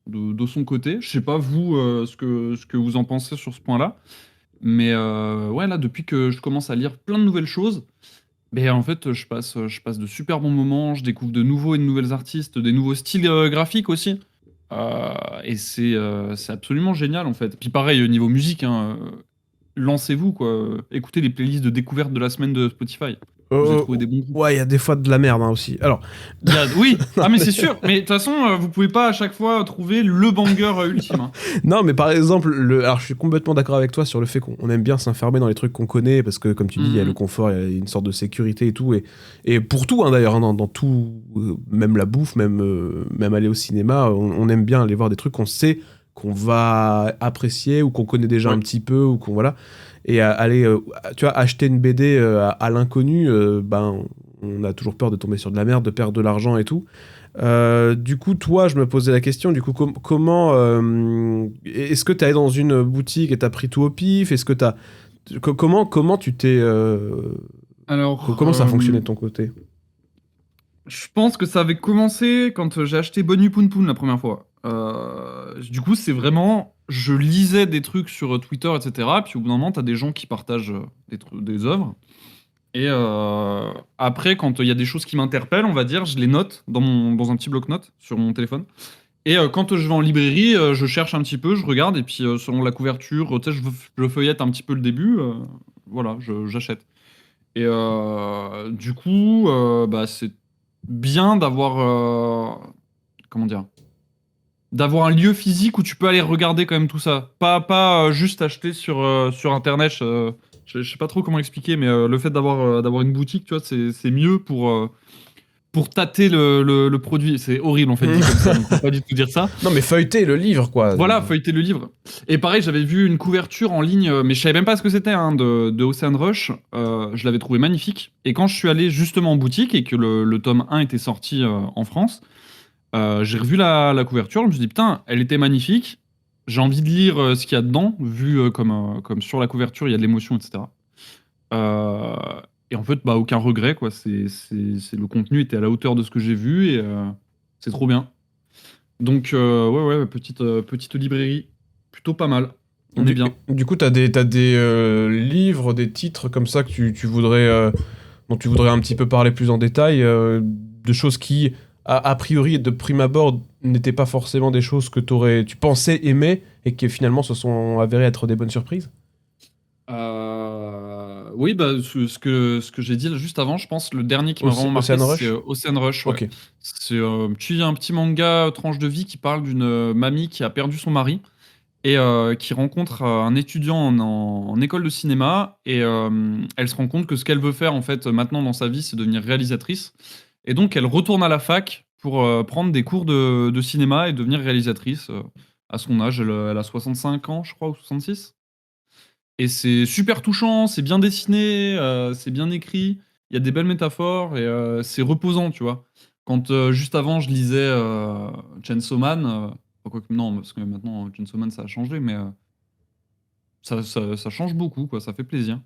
de son côté. Je sais pas vous ce que vous en pensez sur ce point-là, mais ouais, là, depuis que je commence à lire plein de nouvelles choses, ben en fait, je passe de super bons moments, je découvre de nouveaux et de nouvelles artistes, des nouveaux styles graphiques aussi. Et c'est absolument génial en fait. Puis pareil, niveau musique, hein, lancez-vous quoi. Écoutez les playlists de découverte de la semaine de Spotify. Vous avez trouvé des bons groupes. Ouais, il y a des fois de la merde aussi. Alors, Oui, ah mais c'est sûr. Mais de toute façon, vous pouvez pas à chaque fois trouver le banger ultime. hein. non, mais par exemple, alors je suis complètement d'accord avec toi sur le fait qu'on aime bien s'enfermer dans les trucs qu'on connaît parce que, comme tu dis, il y a le confort, il y a une sorte de sécurité et tout. Et pour tout, hein, d'ailleurs, hein, dans tout, même la bouffe, même aller au cinéma, on aime bien aller voir des trucs qu'on sait qu'on va apprécier ou qu'on connaît déjà un petit peu ou qu'on voilà. Et aller, tu vois, acheter une BD à l'inconnu, ben, on a toujours peur de tomber sur de la merde, de perdre de l'argent et tout. Du coup, toi, je me posais la question, du coup, comment... est-ce que tu es allé dans une boutique et t'as pris tout au pif? Est-ce que t'as... Comment tu t'es... Alors, comment ça fonctionnait de ton côté? je pense que ça avait commencé quand j'ai acheté Bonne Poun Poun la première fois. Du coup, c'est vraiment. Je lisais des trucs sur Twitter, etc. Puis au bout d'un moment, t'as des gens qui partagent des œuvres. Et après, quand il y a des choses qui m'interpellent, on va dire, je les note dans un petit bloc-notes sur mon téléphone. Et quand je vais en librairie, je cherche un petit peu, je regarde, et puis selon la couverture, tu sais, je feuillette un petit peu le début. Voilà, j'achète. Et du coup, bah, c'est bien d'avoir. Comment dire? D'avoir un lieu physique où tu peux aller regarder quand même tout ça. Pas juste acheter sur Internet. Je sais pas trop comment expliquer, mais le fait d'avoir une boutique, tu vois, c'est mieux pour tâter le produit. C'est horrible en fait, dit comme ça, donc faut pas du tout dire ça. Non, mais feuilleter le livre, quoi. Voilà, feuilleter le livre. Et pareil, j'avais vu une couverture en ligne, mais je savais même pas ce que c'était, hein, de Ocean Rush. Je l'avais trouvé magnifique. Et quand je suis allé justement en boutique et que le tome 1 était sorti en France, j'ai revu la couverture, je me suis dit, putain, elle était magnifique. J'ai envie de lire ce qu'il y a dedans, vu comme sur la couverture, il y a de l'émotion, etc. Euh, et en fait, bah, aucun regret, quoi. Le contenu était à la hauteur de ce que j'ai vu et c'est trop bien. Donc, ouais, petite librairie, plutôt pas mal. On est bien. Du coup, t'as des livres, des titres comme ça que tu voudrais, dont tu voudrais un petit peu parler plus en détail, de choses qui, a priori, de prime abord, n'étaient pas forcément des choses que tu pensais aimer et qui finalement se sont avérées être des bonnes surprises? Oui, bah, ce que j'ai dit là juste avant, je pense, le dernier qui m'a vraiment marqué, Ocean Rush? c'est Ocean Rush. Ouais. Ok. C'est un petit manga tranche de vie qui parle d'une mamie qui a perdu son mari et qui rencontre un étudiant en école de cinéma, et elle se rend compte que ce qu'elle veut faire en fait maintenant dans sa vie, c'est devenir réalisatrice. Et donc elle retourne à la fac pour prendre des cours de cinéma et devenir réalisatrice à son âge. Elle a 65 ans, je crois, ou 66. Et c'est super touchant, c'est bien dessiné, c'est bien écrit, il y a des belles métaphores et c'est reposant, tu vois? Quand, juste avant, je lisais, Chainsaw Man, quoique non, parce que maintenant, Chainsaw Man, ça a changé, mais ça change beaucoup, quoi, ça fait plaisir.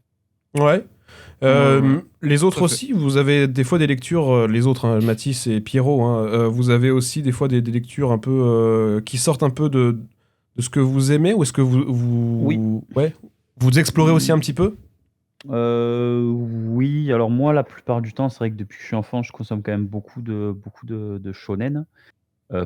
Ouais. Ouais, Les autres tout à fait. aussi, vous avez des fois des lectures, les autres, hein, Matisse et Pierrot, hein, vous avez aussi des fois des lectures un peu qui sortent un peu de ce que vous aimez, ou est-ce que Oui. ouais, vous explorez aussi un Mmh, petit peu? oui, alors moi, la plupart du temps, c'est vrai que depuis que je suis enfant, je consomme quand même beaucoup de shonen.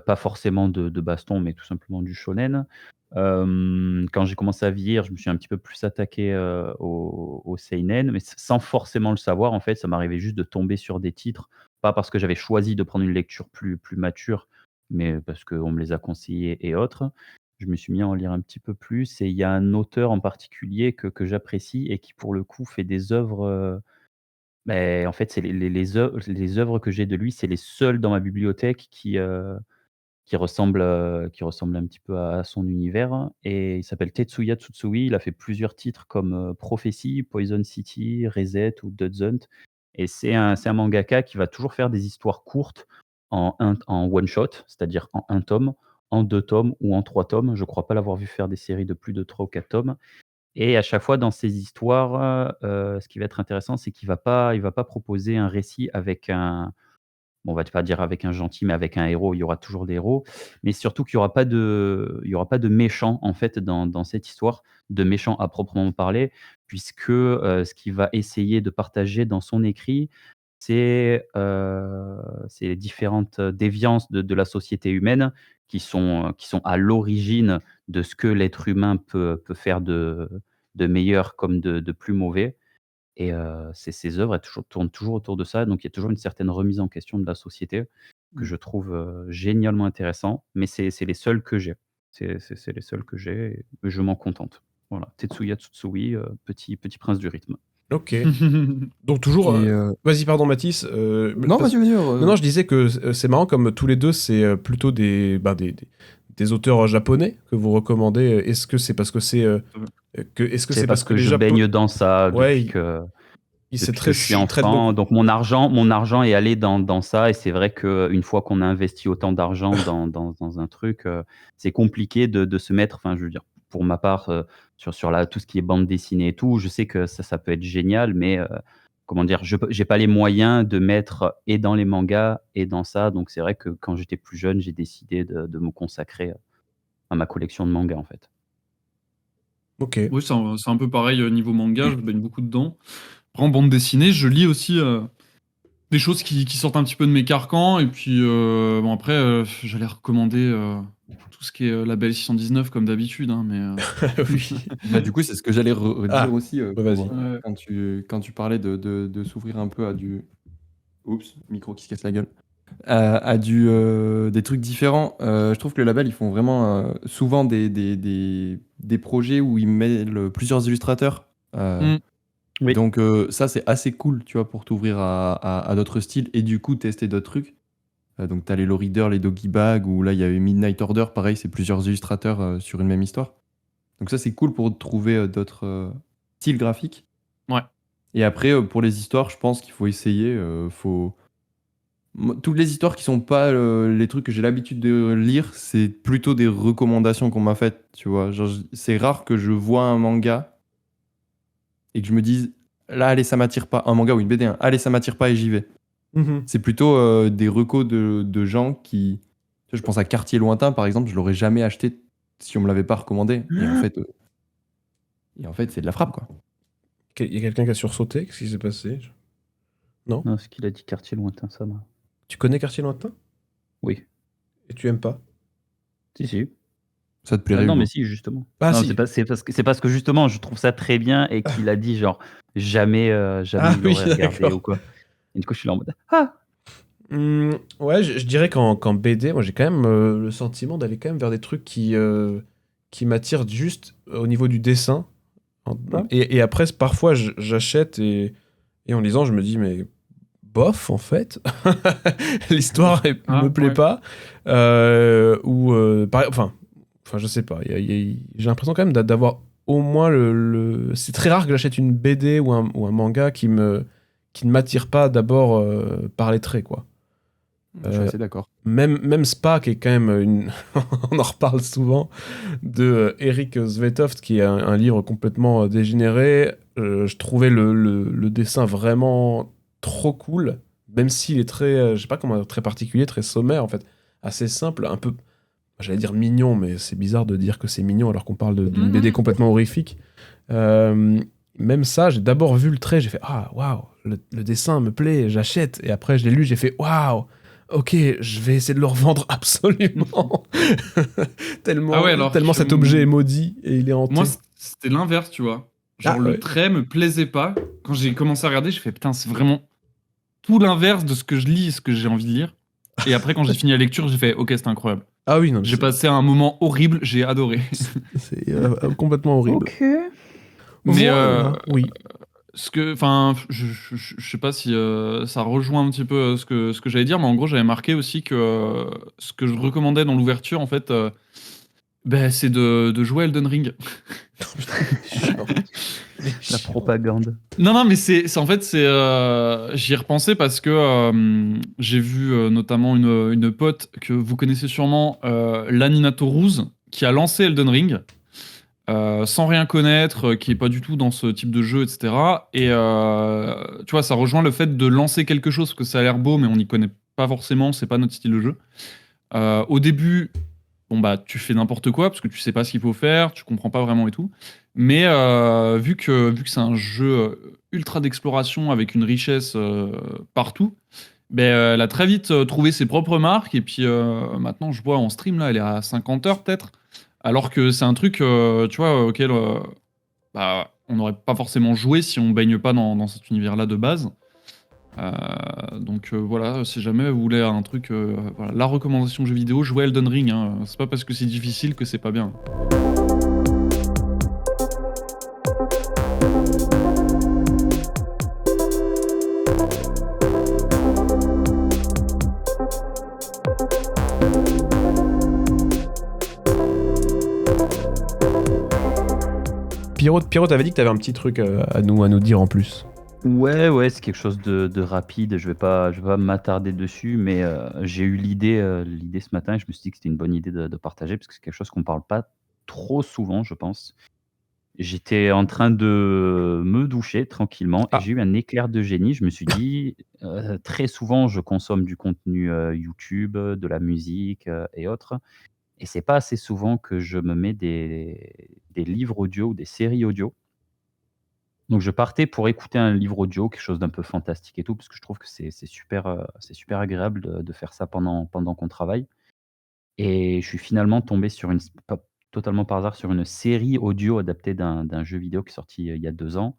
Pas forcément de baston, mais tout simplement du shonen. Quand j'ai commencé à vieillir, je me suis un petit peu plus attaqué, au seinen, mais sans forcément le savoir, en fait. Ça m'arrivait juste de tomber sur des titres, pas parce que j'avais choisi de prendre une lecture plus mature, mais parce qu'on me les a conseillés et autres. Je me suis mis à en lire un petit peu plus, et il y a un auteur en particulier que j'apprécie et qui, pour le coup, fait des œuvres, en fait, c'est les œuvres que j'ai de lui, c'est les seules dans ma bibliothèque qui ressemble un petit peu à son univers, et il s'appelle Tetsuya Tsutsui. Il a fait plusieurs titres comme, Prophecy, Poison City, Reset ou Dead Hunt, et c'est un mangaka qui va toujours faire des histoires courtes en one shot, c'est-à-dire en un tome, en 2 tomes ou en 3 tomes. Je crois pas l'avoir vu faire des séries de plus de 3 ou 4 tomes, et à chaque fois dans ces histoires, ce qui va être intéressant, c'est qu'il va pas proposer un récit avec un, bon, on va pas dire avec un gentil, mais avec un héros. Il y aura toujours des héros, mais surtout qu'il y aura pas de méchants, en fait, dans cette histoire, de méchants à proprement parler, puisque, ce qu'il va essayer de partager dans son écrit, c'est les différentes déviances de la société humaine qui sont à l'origine de ce que l'être humain peut faire de meilleur comme de plus mauvais. Et ces œuvres, elles tournent toujours autour de ça, donc il y a toujours une certaine remise en question de la société que Mmh. je trouve, génialement intéressant, mais c'est les seuls que j'ai. C'est les seuls que j'ai, et je m'en contente. Voilà, Tetsuya Tsutsui, petit prince du rythme. Ok. Donc toujours, Et vas-y, pardon Mathis. non, vas-y, vas-y. Non, non, je disais que c'est marrant comme tous les deux, c'est plutôt des auteurs japonais que vous recommandez. Est-ce que c'est parce que C'est c'est parce parce que que les je Japonais, baigne dans ça ouais, c'est depuis très, que je suis ils traitent beaucoup. enfant, donc mon argent est allé dans ça, et c'est vrai qu'une fois qu'on a investi autant d'argent dans un truc, c'est compliqué de se mettre, enfin, je veux dire, pour ma part, sur tout ce qui est bande dessinée et tout, je sais que ça peut être génial, mais comment dire? J'ai pas les moyens de mettre et dans les mangas et dans ça, donc c'est vrai que quand j'étais plus jeune, j'ai décidé de me consacrer à ma collection de mangas, en fait. Ok. Oui, c'est un peu pareil, niveau manga, je baigne beaucoup dedans. Après, en bande dessinée, je lis aussi, des choses qui sortent un petit peu de mes carcans, et puis, bon après, j'allais recommander, tout ce qui est, Label 619 comme d'habitude, hein, mais, Oui. bah, du coup, c'est ce que j'allais dire Ah, aussi, ouais, vas-y. ouais. quand tu parlais de s'ouvrir un peu à du oups, micro qui se casse la gueule. À des trucs différents. Je trouve que le label, ils font vraiment, souvent des projets où ils mêlent plusieurs illustrateurs. Mmh. Oui. Donc ça, c'est assez cool, tu vois, pour t'ouvrir à d'autres styles et du coup tester d'autres trucs. Donc tu as les Low Reader, les Doggy Bag, ou là, il y a eu Midnight Order, pareil, c'est plusieurs illustrateurs sur une même histoire. Donc ça, c'est cool pour trouver d'autres styles graphiques. Ouais. Et après, pour les histoires, je pense qu'il faut essayer. Toutes les histoires qui sont pas les trucs que j'ai l'habitude de lire, c'est plutôt des recommandations qu'on m'a faites, tu vois. Genre, c'est rare que je vois un manga et que je me dise, là, allez, ça m'attire pas. Un manga ou une BD, hein, allez, ça m'attire pas et j'y vais. Mhm. C'est plutôt des recos de gens qui. Tu vois, je pense à Quartier Lointain, par exemple, je l'aurais jamais acheté si on me l'avait pas recommandé. Et en fait, c'est de la frappe, quoi. Il y a quelqu'un qui a sursauté. Qu'est-ce qui s'est passé? Non? Non, ce qu'il a dit, quartier lointain, ça m'a, Tu connais Quartier Lointain? oui. Et tu aimes pas? Si, si. Ça te plairait, Non, mais Hugo? si, justement. Ah Non, si. c'est parce que justement, je trouve ça très bien, et qu'il a dit genre jamais, jamais Ah il oui, l'aurait regardé ou d'accord. quoi. Et du coup, je suis là en mode: «Ah!» Ouais, je dirais qu'en BD, moi j'ai quand même le sentiment d'aller quand même vers des trucs qui m'attire juste au niveau du dessin. Ouais. Et après, parfois, j'achète et en lisant, je me dis, mais bof, en fait. L'histoire me plaît ouais. pas. Enfin, je sais pas. J'ai l'impression quand même d'avoir au moins C'est très rare que j'achète une BD ou un manga qui ne m'attire pas d'abord par les traits, quoi. Je suis assez d'accord. Même Spa, qui est quand même on en reparle souvent, de Eric Svetoft, qui est un livre complètement dégénéré. Je trouvais le dessin vraiment trop cool, même s'il est très, je sais pas comment dire, très particulier, très sommaire, en fait. Assez simple, un peu, j'allais dire mignon, mais c'est bizarre de dire que c'est mignon alors qu'on parle d'une BD complètement horrifique. Même ça, j'ai d'abord vu le trait, j'ai fait ah waouh, le dessin me plaît, j'achète. Et après, je l'ai lu, j'ai fait waouh, ok, je vais essayer de le revendre absolument. tellement Ah ouais, alors tellement que, cet objet est maudit et il est hanté. Moi, c'était l'inverse, tu vois. Genre, le Ouais. trait me plaisait pas. Quand j'ai commencé à regarder, j'ai fait putain, c'est vraiment tout l'inverse de ce que je lis et ce que j'ai envie de lire. Et après, quand j'ai fini la lecture, j'ai fait ok, c'était incroyable. Ah oui, non, mais J'ai passé un moment horrible, j'ai adoré. c'est complètement horrible. Ok. Mais Voilà, oui. je sais pas si ça rejoint un petit peu ce que j'allais dire, mais en gros, j'avais marqué aussi que ce que je recommandais dans l'ouverture, en fait, c'est de jouer à Elden Ring. La propagande. Non, mais en fait, j'y ai repensé parce que j'ai vu notamment une pote que vous connaissez sûrement, Lanina Toruz, qui a lancé Elden Ring. Sans rien connaître, qui est pas du tout dans ce type de jeu, etc. Et tu vois, ça rejoint le fait de lancer quelque chose, parce que ça a l'air beau, mais on n'y connaît pas forcément, c'est pas notre style de jeu. Au début, bon bah tu fais n'importe quoi, parce que tu sais pas ce qu'il faut faire, tu comprends pas vraiment et tout. Mais vu que c'est un jeu ultra d'exploration avec une richesse partout, elle a très vite trouvé ses propres marques, et puis maintenant je vois en stream là, elle est à 50 heures peut-être. Alors que c'est un truc, tu vois, auquel on n'aurait pas forcément joué si on baigne pas dans cet univers-là de base. Donc voilà, si jamais vous voulez un truc, voilà, la recommandation jeu vidéo, jouez à Elden Ring. Hein. C'est pas parce que c'est difficile que c'est pas bien. Pierrot, t'avais dit que t'avais un petit truc à nous dire en plus. Ouais, c'est quelque chose de rapide. Je vais pas m'attarder dessus, mais j'ai eu l'idée ce matin et je me suis dit que c'était une bonne idée de partager parce que c'est quelque chose qu'on parle pas trop souvent, je pense. J'étais en train de me doucher tranquillement et Ah. j'ai eu un éclair de génie. Je me suis dit, très souvent, je consomme du contenu YouTube, de la musique et autres, et c'est pas assez souvent que je me mets des livres audio ou des séries audio. Donc je partais pour écouter un livre audio, quelque chose d'un peu fantastique et tout, parce que je trouve que c'est super agréable de faire ça pendant qu'on travaille, et je suis finalement tombé sur pas totalement par hasard, sur une série audio adaptée d'un jeu vidéo qui est sorti, il y a 2 ans,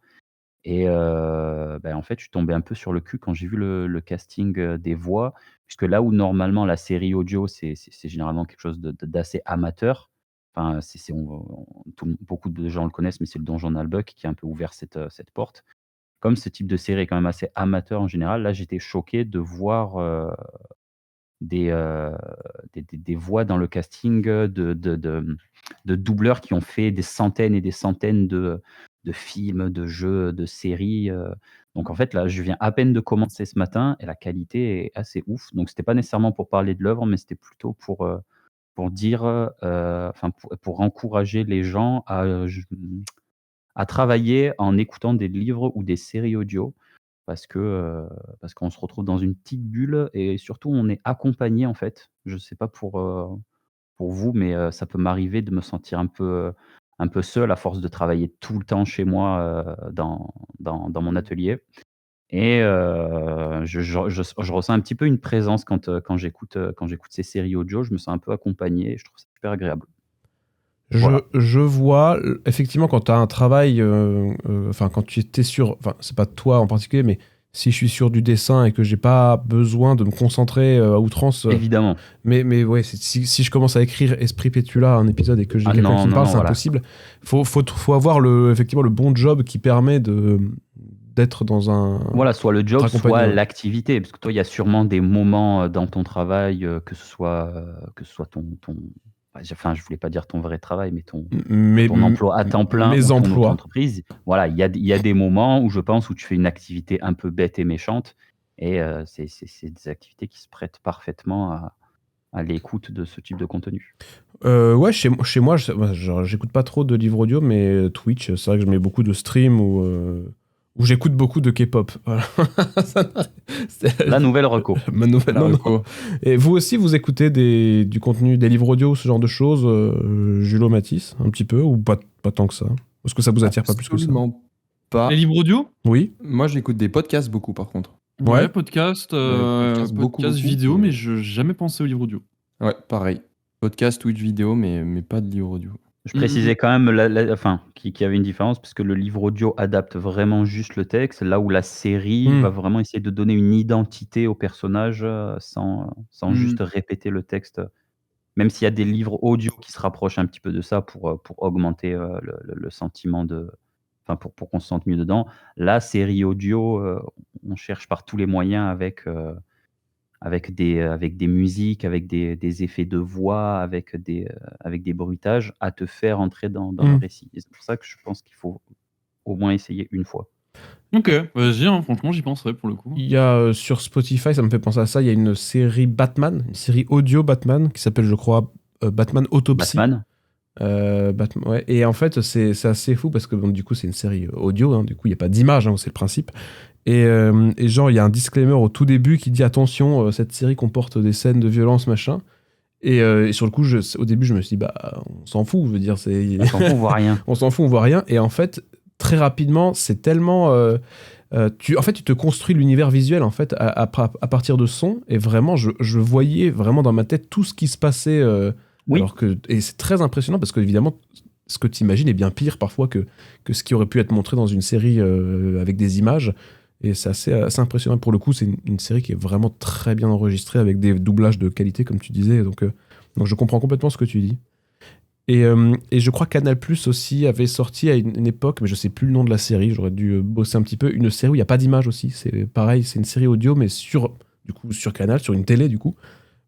et en fait, je suis tombé un peu sur le cul quand j'ai vu le casting, des voix, puisque là où normalement la série audio, c'est généralement quelque chose d'assez amateur. Enfin, c'est beaucoup de gens le connaissent, mais c'est le Donjon Nalbuck qui a un peu ouvert cette porte. Comme ce type de série est quand même assez amateur en général, là, j'étais choqué de voir, des, heu, des voix dans le casting, de doubleurs qui ont fait des centaines et des centaines de films, de jeux, de séries, donc en fait, là, je viens à peine de commencer ce matin et la qualité est assez ouf. Donc c'était pas nécessairement pour parler de l'œuvre, mais c'était plutôt pour dire, enfin pour encourager les gens à travailler en écoutant des livres ou des séries audio, parce qu'on se retrouve dans une petite bulle et surtout on est accompagné, en fait. Je sais pas pour vous, mais ça peut m'arriver de me sentir un peu seul à force de travailler tout le temps chez moi, dans mon atelier, et je ressens un petit peu une présence quand j'écoute ces séries audio. Je me sens un peu accompagné et je trouve ça super agréable. Voilà. Je vois, effectivement, quand tu as un travail, enfin, quand tu étais sur. Enfin, c'est pas toi en particulier, mais si je suis sur du dessin et que j'ai pas besoin de me concentrer à outrance. Évidemment. Mais ouais, si je commence à écrire Esprit Pétula un épisode et que j'ai Ah quelqu'un non, qui me non, parle, non, c'est voilà. impossible. Faut avoir effectivement le bon job qui permet d'être dans un. Voilà, soit le job, Être accompagné, soit ouais. l'activité. Parce que toi, il y a sûrement des moments dans ton travail, que ce soit ton. Enfin, je voulais pas dire ton vrai travail, mais Mes, ton emploi à temps plein mes ou ton emplois. auto-entreprise. Voilà, il y a des moments où je pense où tu fais une activité un peu bête et méchante. Et c'est des activités qui se prêtent parfaitement à l'écoute de ce type de contenu. Ouais, chez moi, j'écoute pas trop de livres audio, mais Twitch, c'est vrai que je mets beaucoup de streams où j'écoute beaucoup de K-pop. Voilà. La nouvelle reco. Ma nouvelle. La Non, non. reco. Et vous aussi, vous écoutez du contenu, des livres audio, ce genre de choses, Julo Matisse, un petit peu, ou pas tant que ça? Est-ce que ça vous attire pas plus que ça? Absolument pas. Les livres audio? Oui. Moi, j'écoute des podcasts beaucoup, par contre. Ouais. Podcast, podcast, beaucoup, vidéo, mais- mais je n'ai jamais pensé aux livres audio. Ouais, pareil. Podcast, Twitch vidéo, mais pas de livre audio. Je précisais quand même qu'il y avait une différence, parce que le livre audio adapte vraiment juste le texte, là où la série va vraiment essayer de donner une identité au personnage sans juste répéter le texte. Même s'il y a des livres audio qui se rapprochent un petit peu de ça pour augmenter le sentiment pour qu'on se sente mieux dedans. La série audio, on cherche par tous les moyens avec des musiques, avec des effets de voix, avec des bruitages, à te faire entrer dans le récit. Et c'est pour ça que je pense qu'il faut au moins essayer une fois. Ok, vas-y, hein, franchement, j'y penserais pour le coup. Il y a sur Spotify, ça me fait penser à ça, il y a une série Batman, une série audio Batman, qui s'appelle, je crois, Batman Autopsy. Batman. Ouais. Et en fait, c'est assez fou parce que bon, du coup, c'est une série audio, hein, du coup, il n'y a pas d'image, hein, c'est le principe. Et genre, il y a un disclaimer au tout début qui dit attention, cette série comporte des scènes de violence, machin. Et sur le coup, au début, je me suis dit, bah, on s'en fout, je veux dire, c'est. On s'en fout, on voit rien. On s'en fout, on voit rien. Et en fait, très rapidement, c'est tellement. Tu te construis l'univers visuel en fait à partir de son. Et vraiment, je voyais vraiment dans ma tête tout ce qui se passait. Oui. Et c'est très impressionnant parce que évidemment, ce que tu imagines est bien pire parfois que ce qui aurait pu être montré dans une série avec des images. Et c'est assez impressionnant. Pour le coup, c'est une série qui est vraiment très bien enregistrée avec des doublages de qualité, comme tu disais. Donc je comprends complètement ce que tu dis. Et je crois que Canal+ aussi avait sorti à une époque, mais je sais plus le nom de la série, j'aurais dû bosser un petit peu, une série où il n'y a pas d'image aussi. C'est pareil, c'est une série audio, mais sur Canal, sur une télé du coup,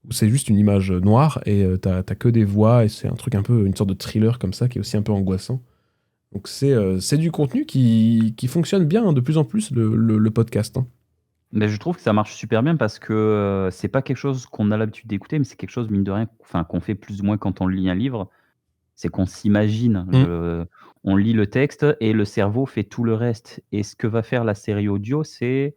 où c'est juste une image noire et t'as que des voix et c'est un truc un peu, une sorte de thriller comme ça qui est aussi un peu angoissant. Donc c'est du contenu qui fonctionne bien hein, de plus en plus, le podcast. Hein. Mais je trouve que ça marche super bien parce que c'est pas quelque chose qu'on a l'habitude d'écouter, mais c'est quelque chose, mine de rien, qu'on fait plus ou moins quand on lit un livre. C'est qu'on s'imagine, on lit le texte et le cerveau fait tout le reste. Et ce que va faire la série audio, c'est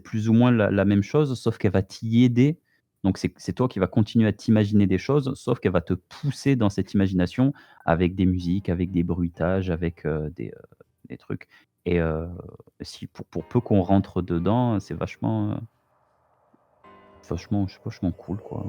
plus ou moins la même chose, sauf qu'elle va t'y aider. Donc c'est toi qui vas continuer à t'imaginer des choses, sauf qu'elle va te pousser dans cette imagination avec des musiques, avec des bruitages, avec des trucs. Et si pour peu qu'on rentre dedans, c'est vachement cool, quoi.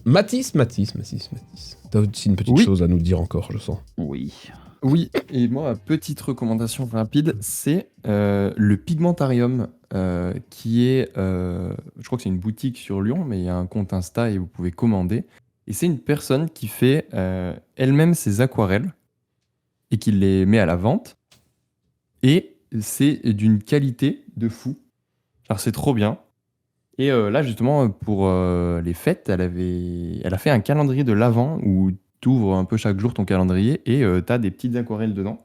Mathis. T'as aussi une petite Oui. chose à nous dire encore, je sens. Oui. Oui, et moi, petite recommandation rapide, c'est le Pigmentarium, qui est, je crois que c'est une boutique sur Lyon, mais il y a un compte Insta et vous pouvez commander. Et c'est une personne qui fait elle-même ses aquarelles et qui les met à la vente. Et c'est d'une qualité de fou. Alors c'est trop bien. Et là, justement, pour les fêtes, elle a fait un calendrier de l'Avent où tu ouvres un peu chaque jour ton calendrier et tu as des petites aquarelles dedans.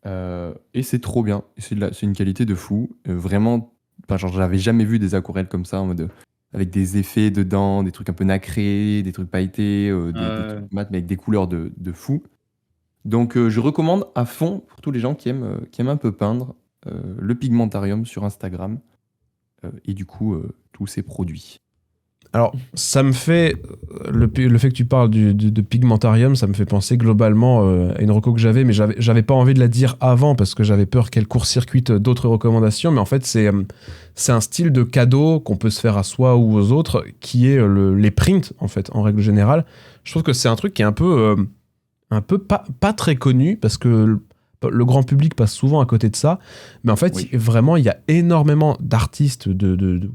Et c'est trop bien. Et c'est une qualité de fou. Vraiment, genre, j'avais jamais vu des aquarelles comme ça, en mode, avec des effets dedans, des trucs un peu nacrés, des trucs pailletés, des trucs mat, mais avec des couleurs de fou. Donc, je recommande à fond pour tous les gens qui aiment un peu peindre le Pigmentarium sur Instagram. Et du coup, tous ces produits. Alors, ça me fait. Le fait que tu parles de Pigmentarium, ça me fait penser globalement à une reco que j'avais, mais j'avais pas envie de la dire avant parce que j'avais peur qu'elle court-circuite d'autres recommandations. Mais en fait, c'est un style de cadeau qu'on peut se faire à soi ou aux autres qui est les prints, en fait, en règle générale. Je trouve que c'est un truc qui est un peu pas très connu parce que le grand public passe souvent à côté de ça, mais en fait, Oui. vraiment, il y a énormément d'artistes, de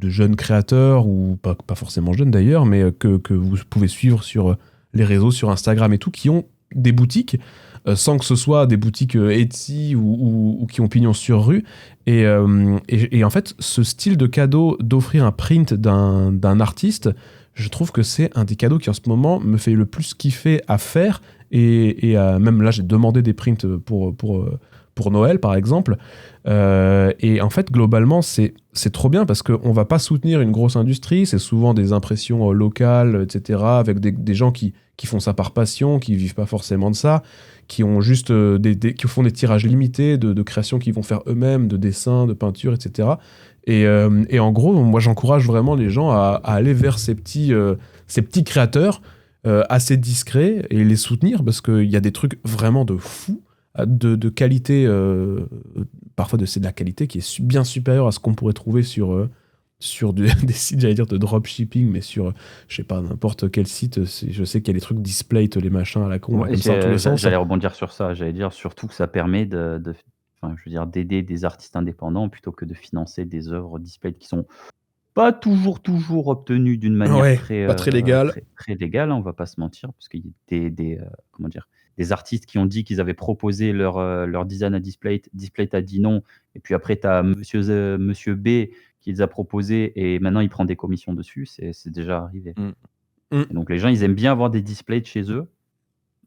jeunes créateurs, ou pas forcément jeunes d'ailleurs, mais que vous pouvez suivre sur les réseaux, sur Instagram et tout, qui ont des boutiques, sans que ce soit des boutiques Etsy ou qui ont pignon sur rue. Et en fait, ce style de cadeau d'offrir un print d'un artiste, je trouve que c'est un des cadeaux qui en ce moment me fait le plus kiffer à faire. Et même là, j'ai demandé des prints pour Noël, par exemple. Et en fait, globalement, c'est trop bien parce qu'on va pas soutenir une grosse industrie. C'est souvent des impressions locales, etc., avec des gens qui font ça par passion, qui vivent pas forcément de ça, qui ont juste qui font des tirages limités de créations qu'ils vont faire eux-mêmes, de dessins, de peintures, etc. Et en gros, moi, j'encourage vraiment les gens à aller vers ces petits créateurs assez discrets et les soutenir parce qu'il y a des trucs vraiment de fou, de qualité, parfois c'est de la qualité qui est bien supérieure à ce qu'on pourrait trouver sur des sites, j'allais dire, de dropshipping, mais sur, je sais pas, n'importe quel site. Je sais qu'il y a des trucs display, les machins à la con, Ouais, comme ça, dans tous les sens. j'allais rebondir sur ça. J'allais dire surtout que ça permet enfin, je veux dire, d'aider des artistes indépendants plutôt que de financer des œuvres display qui sont pas toujours obtenues d'une manière Ouais, très, pas très légal. très légale, hein, on va pas se mentir, parce qu'il y a comment dire? Des artistes qui ont dit qu'ils avaient proposé leur design à Displate a dit non, et puis après tu as monsieur B qui les a proposés et maintenant il prend des commissions dessus, c'est déjà arrivé. Mm. Et donc les gens, ils aiment bien avoir des displays chez eux,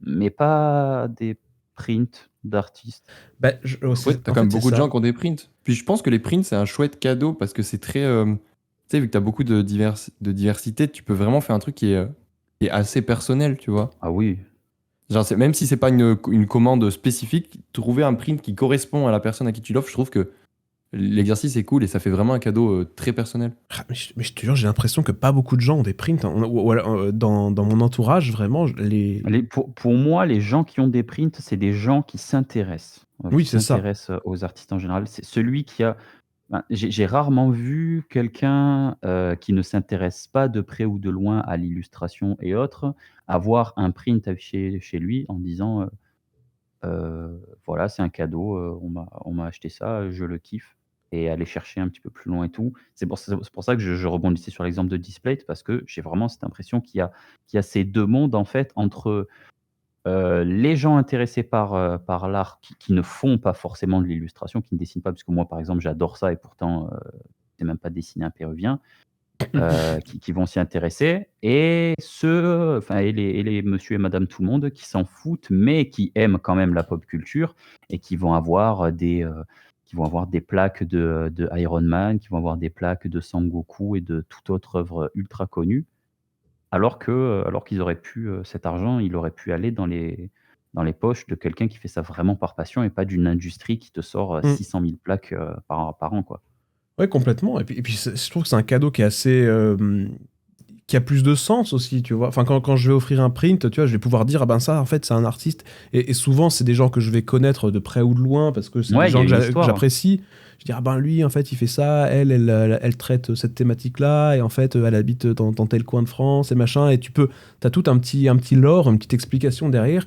mais pas des prints d'artistes. Bah, Ouais, t'as quand même beaucoup de gens qui ont des prints. Puis je pense que les prints, c'est un chouette cadeau parce que c'est très. Tu sais, vu que t'as beaucoup de diversité, tu peux vraiment faire un truc qui est assez personnel, tu vois. Ah oui. Genre, même si c'est pas une commande spécifique, trouver un print qui correspond à la personne à qui tu l'offres, je trouve que l'exercice est cool et ça fait vraiment un cadeau très personnel. Ah, mais je te jure, j'ai l'impression que pas beaucoup de gens ont des prints. Dans mon entourage, vraiment, Pour moi, les gens qui ont des prints, c'est des gens qui s'intéressent. Oui, Qui c'est ça. s'intéressent aux artistes en général. C'est celui qui a. Ben, j'ai rarement vu quelqu'un qui ne s'intéresse pas de près ou de loin à l'illustration et autres, avoir un print affiché chez lui en disant voilà, c'est un cadeau, on m'a acheté ça, je le kiffe, et aller chercher un petit peu plus loin et tout. C'est pour ça que je rebondissais sur l'exemple de Displate parce que j'ai vraiment cette impression qu'il y a ces 2 mondes en fait entre, les gens intéressés par l'art qui ne font pas forcément de l'illustration, qui ne dessinent pas, parce que moi par exemple j'adore ça et pourtant, je sais même pas dessiner un péruvien, qui vont s'y intéresser, et les monsieur et madame tout le monde qui s'en foutent, mais qui aiment quand même la pop culture et qui vont avoir des plaques de Iron Man, qui vont avoir des plaques de Sangoku et de toute autre œuvre ultra connue, alors qu'ils auraient pu, cet argent, il aurait pu aller dans les poches de quelqu'un qui fait ça vraiment par passion et pas d'une industrie qui te sort, 600 000 plaques, par an, quoi. Ouais, complètement. Et puis je trouve que c'est un cadeau qui est assez. Qui a plus de sens aussi, tu vois. Enfin, quand je vais offrir un print, tu vois, je vais pouvoir dire, ah ben ça, en fait, c'est un artiste. Et souvent, c'est des gens que je vais connaître de près ou de loin parce que c'est Ouais, des il y a gens une que histoire. j'apprécie. Je dis, ah ben lui, en fait, il fait ça, elle traite cette thématique-là, et en fait, elle habite dans tel coin de France, et machin. Et t'as tout un petit lore, une petite explication derrière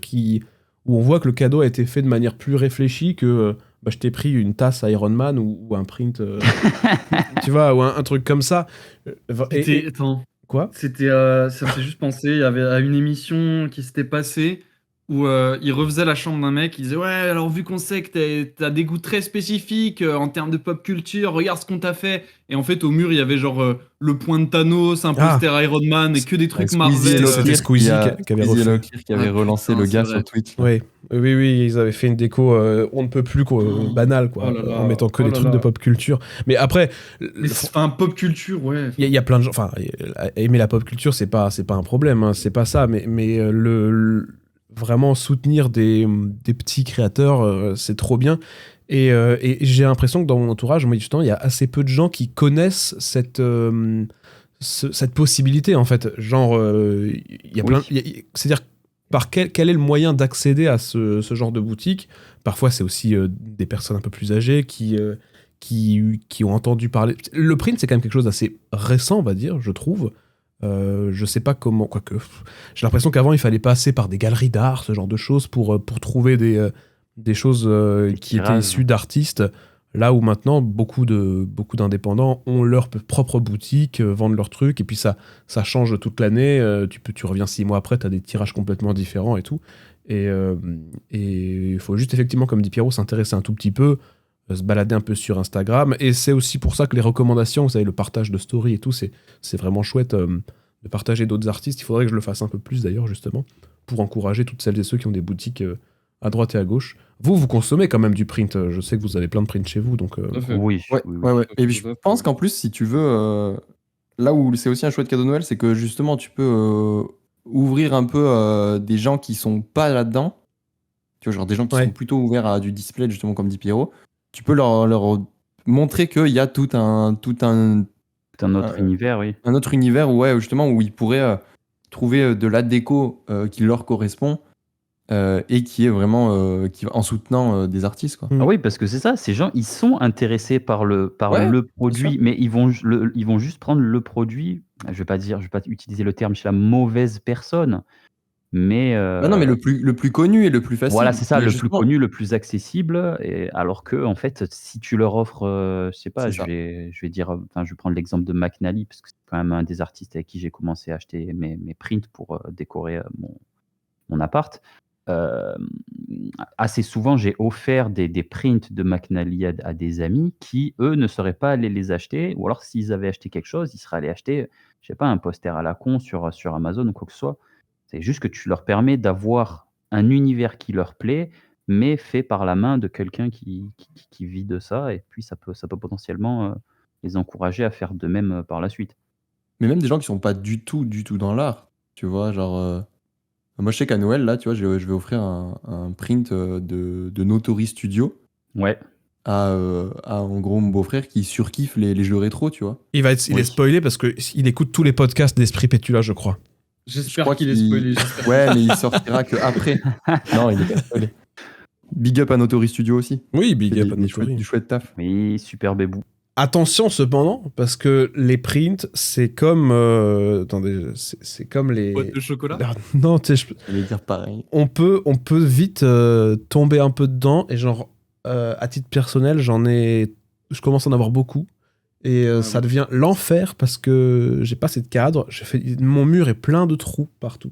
où on voit que le cadeau a été fait de manière plus réfléchie que. Bah, je t'ai pris une tasse Iron Man ou un print, tu vois, ou un truc comme ça. Attends, Quoi? ça me fait juste penser, il y avait à une émission qui s'était passée où il refaisait la chambre d'un mec, il disait ouais, alors vu qu'on sait que t'as des goûts très spécifiques en termes de pop culture, regarde ce qu'on t'a fait. Et en fait au mur il y avait genre le point de Thanos, un Ah. poster Iron Man et que des trucs Squeezie et Marvel. C'était Squeezy qui avait refait. Lokir qui avait Ah, relancé putain, le gars c'est vrai. sur Twitch. là. Oui, oui, ils avaient fait une déco on ne peut plus banale, quoi, Oh là là, en mettant que oh des là trucs là. de pop culture. Mais après, Enfin pop culture, ouais. il y a plein de gens. Enfin, aimer la pop culture, c'est pas un problème, hein, c'est pas ça. Mais vraiment soutenir des petits créateurs, c'est trop bien. Et j'ai l'impression que dans mon entourage, moi, justement, il y a assez peu de gens qui connaissent cette possibilité en fait. Genre, il y a plein. C'est-à-dire, quel est le moyen d'accéder à ce genre de boutique? Parfois, c'est aussi des personnes un peu plus âgées qui ont entendu parler. Le print, c'est quand même quelque chose d'assez récent, on va dire, je trouve. Je sais pas comment, quoique. J'ai l'impression qu'avant, il fallait passer par des galeries d'art, ce genre de choses, pour trouver des choses qui étaient issues d'artistes. Là où maintenant, beaucoup d'indépendants ont leur propre boutique, vendent leurs trucs, et puis ça change toute l'année. Tu reviens 6 mois après, tu as des tirages complètement différents et tout. Et il faut juste, effectivement, comme dit Pierrot, s'intéresser un tout petit peu, se balader un peu sur Instagram. Et c'est aussi pour ça que les recommandations, vous savez, le partage de stories et tout, c'est vraiment chouette de partager d'autres artistes. Il faudrait que je le fasse un peu plus, d'ailleurs, justement, pour encourager toutes celles et ceux qui ont des boutiques à droite et à gauche. Vous consommez quand même du print. Je sais que vous avez plein de prints chez vous, donc... Oui. Ouais. Et puis, je pense qu'en plus, si tu veux, là où c'est aussi un chouette cadeau de Noël, c'est que justement, tu peux ouvrir un peu des gens qui sont pas là-dedans. Tu vois, genre des gens qui sont plutôt ouverts à du display, justement, comme dit Pierrot. Tu peux leur montrer qu'il y a tout un autre univers, oui. Un autre univers où, justement, où ils pourraient trouver de la déco qui leur correspond. Et qui est vraiment en soutenant des artistes, quoi. Ah oui, parce que c'est ça, ces gens, ils sont intéressés par le produit, mais ils vont juste prendre le produit. Je vais pas utiliser le terme chez la mauvaise personne, mais non, mais le plus connu et le plus facile. voilà, c'est ça, Mais le justement, plus connu, le plus accessible. Et alors que, en fait, si tu leur offres, je sais pas, C'est je ça. vais dire, enfin, je vais prendre l'exemple de McNally, parce que c'est quand même un des artistes avec qui j'ai commencé à acheter mes prints pour décorer mon appart. Assez souvent, j'ai offert des prints de McNally à des amis qui, eux, ne seraient pas allés les acheter, ou alors s'ils avaient acheté quelque chose, ils seraient allés acheter, je sais pas, un poster à la con sur Amazon ou quoi que ce soit. C'est juste que tu leur permets d'avoir un univers qui leur plaît, mais fait par la main de quelqu'un qui vit de ça, et puis ça peut potentiellement les encourager à faire de même par la suite. Mais même des gens qui sont pas du tout dans l'art, tu vois, genre... Moi, je sais qu'à Noël, là, tu vois, je vais offrir un print de Notori Studio Ouais. à en gros, mon beau-frère qui surkiffe les jeux rétro, tu vois. Il est spoilé parce qu'il écoute tous les podcasts d'Esprit Pétula, je crois. J'espère qu'il est spoilé. Ouais, mais il sortira que après. Non, il est pas spoilé. Big up à Notori Studio aussi. Oui, big up à Du Notori. chouette taf. Oui, super bébou. Attention cependant, parce que les prints, c'est comme... attendez, c'est comme les... Boîte de chocolat. Ah, non, tu sais, J'allais dire pareil. on peut vite tomber un peu dedans, et genre, à titre personnel, je commence à en avoir beaucoup, et ça devient l'enfer, parce que j'ai pas assez de cadre, mon mur est plein de trous partout,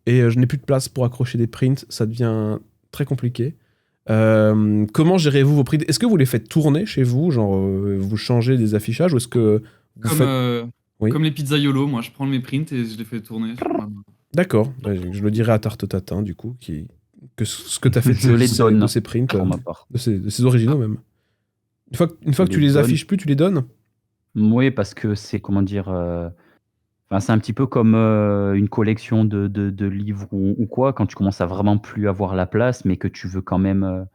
et je n'ai plus de place pour accrocher des prints, ça devient très compliqué. Comment gérez-vous vos prints? Est-ce que vous les faites tourner chez vous, genre vous changez des affichages, ou est-ce que vous faites... Oui. Comme les pizzaiolos, moi je prends mes prints et je les fais tourner. D'accord, je le dirai à Tarte Tatin, du coup, ce que tu as fait Je les donne, de ces prints, pour ma part. de ces originaux même. Une fois que tu les affiches plus, tu les donnes? Oui, parce que c'est, comment dire, enfin, c'est un petit peu comme une collection de livres ou quoi, quand tu commences à vraiment plus avoir la place, mais que tu veux quand même.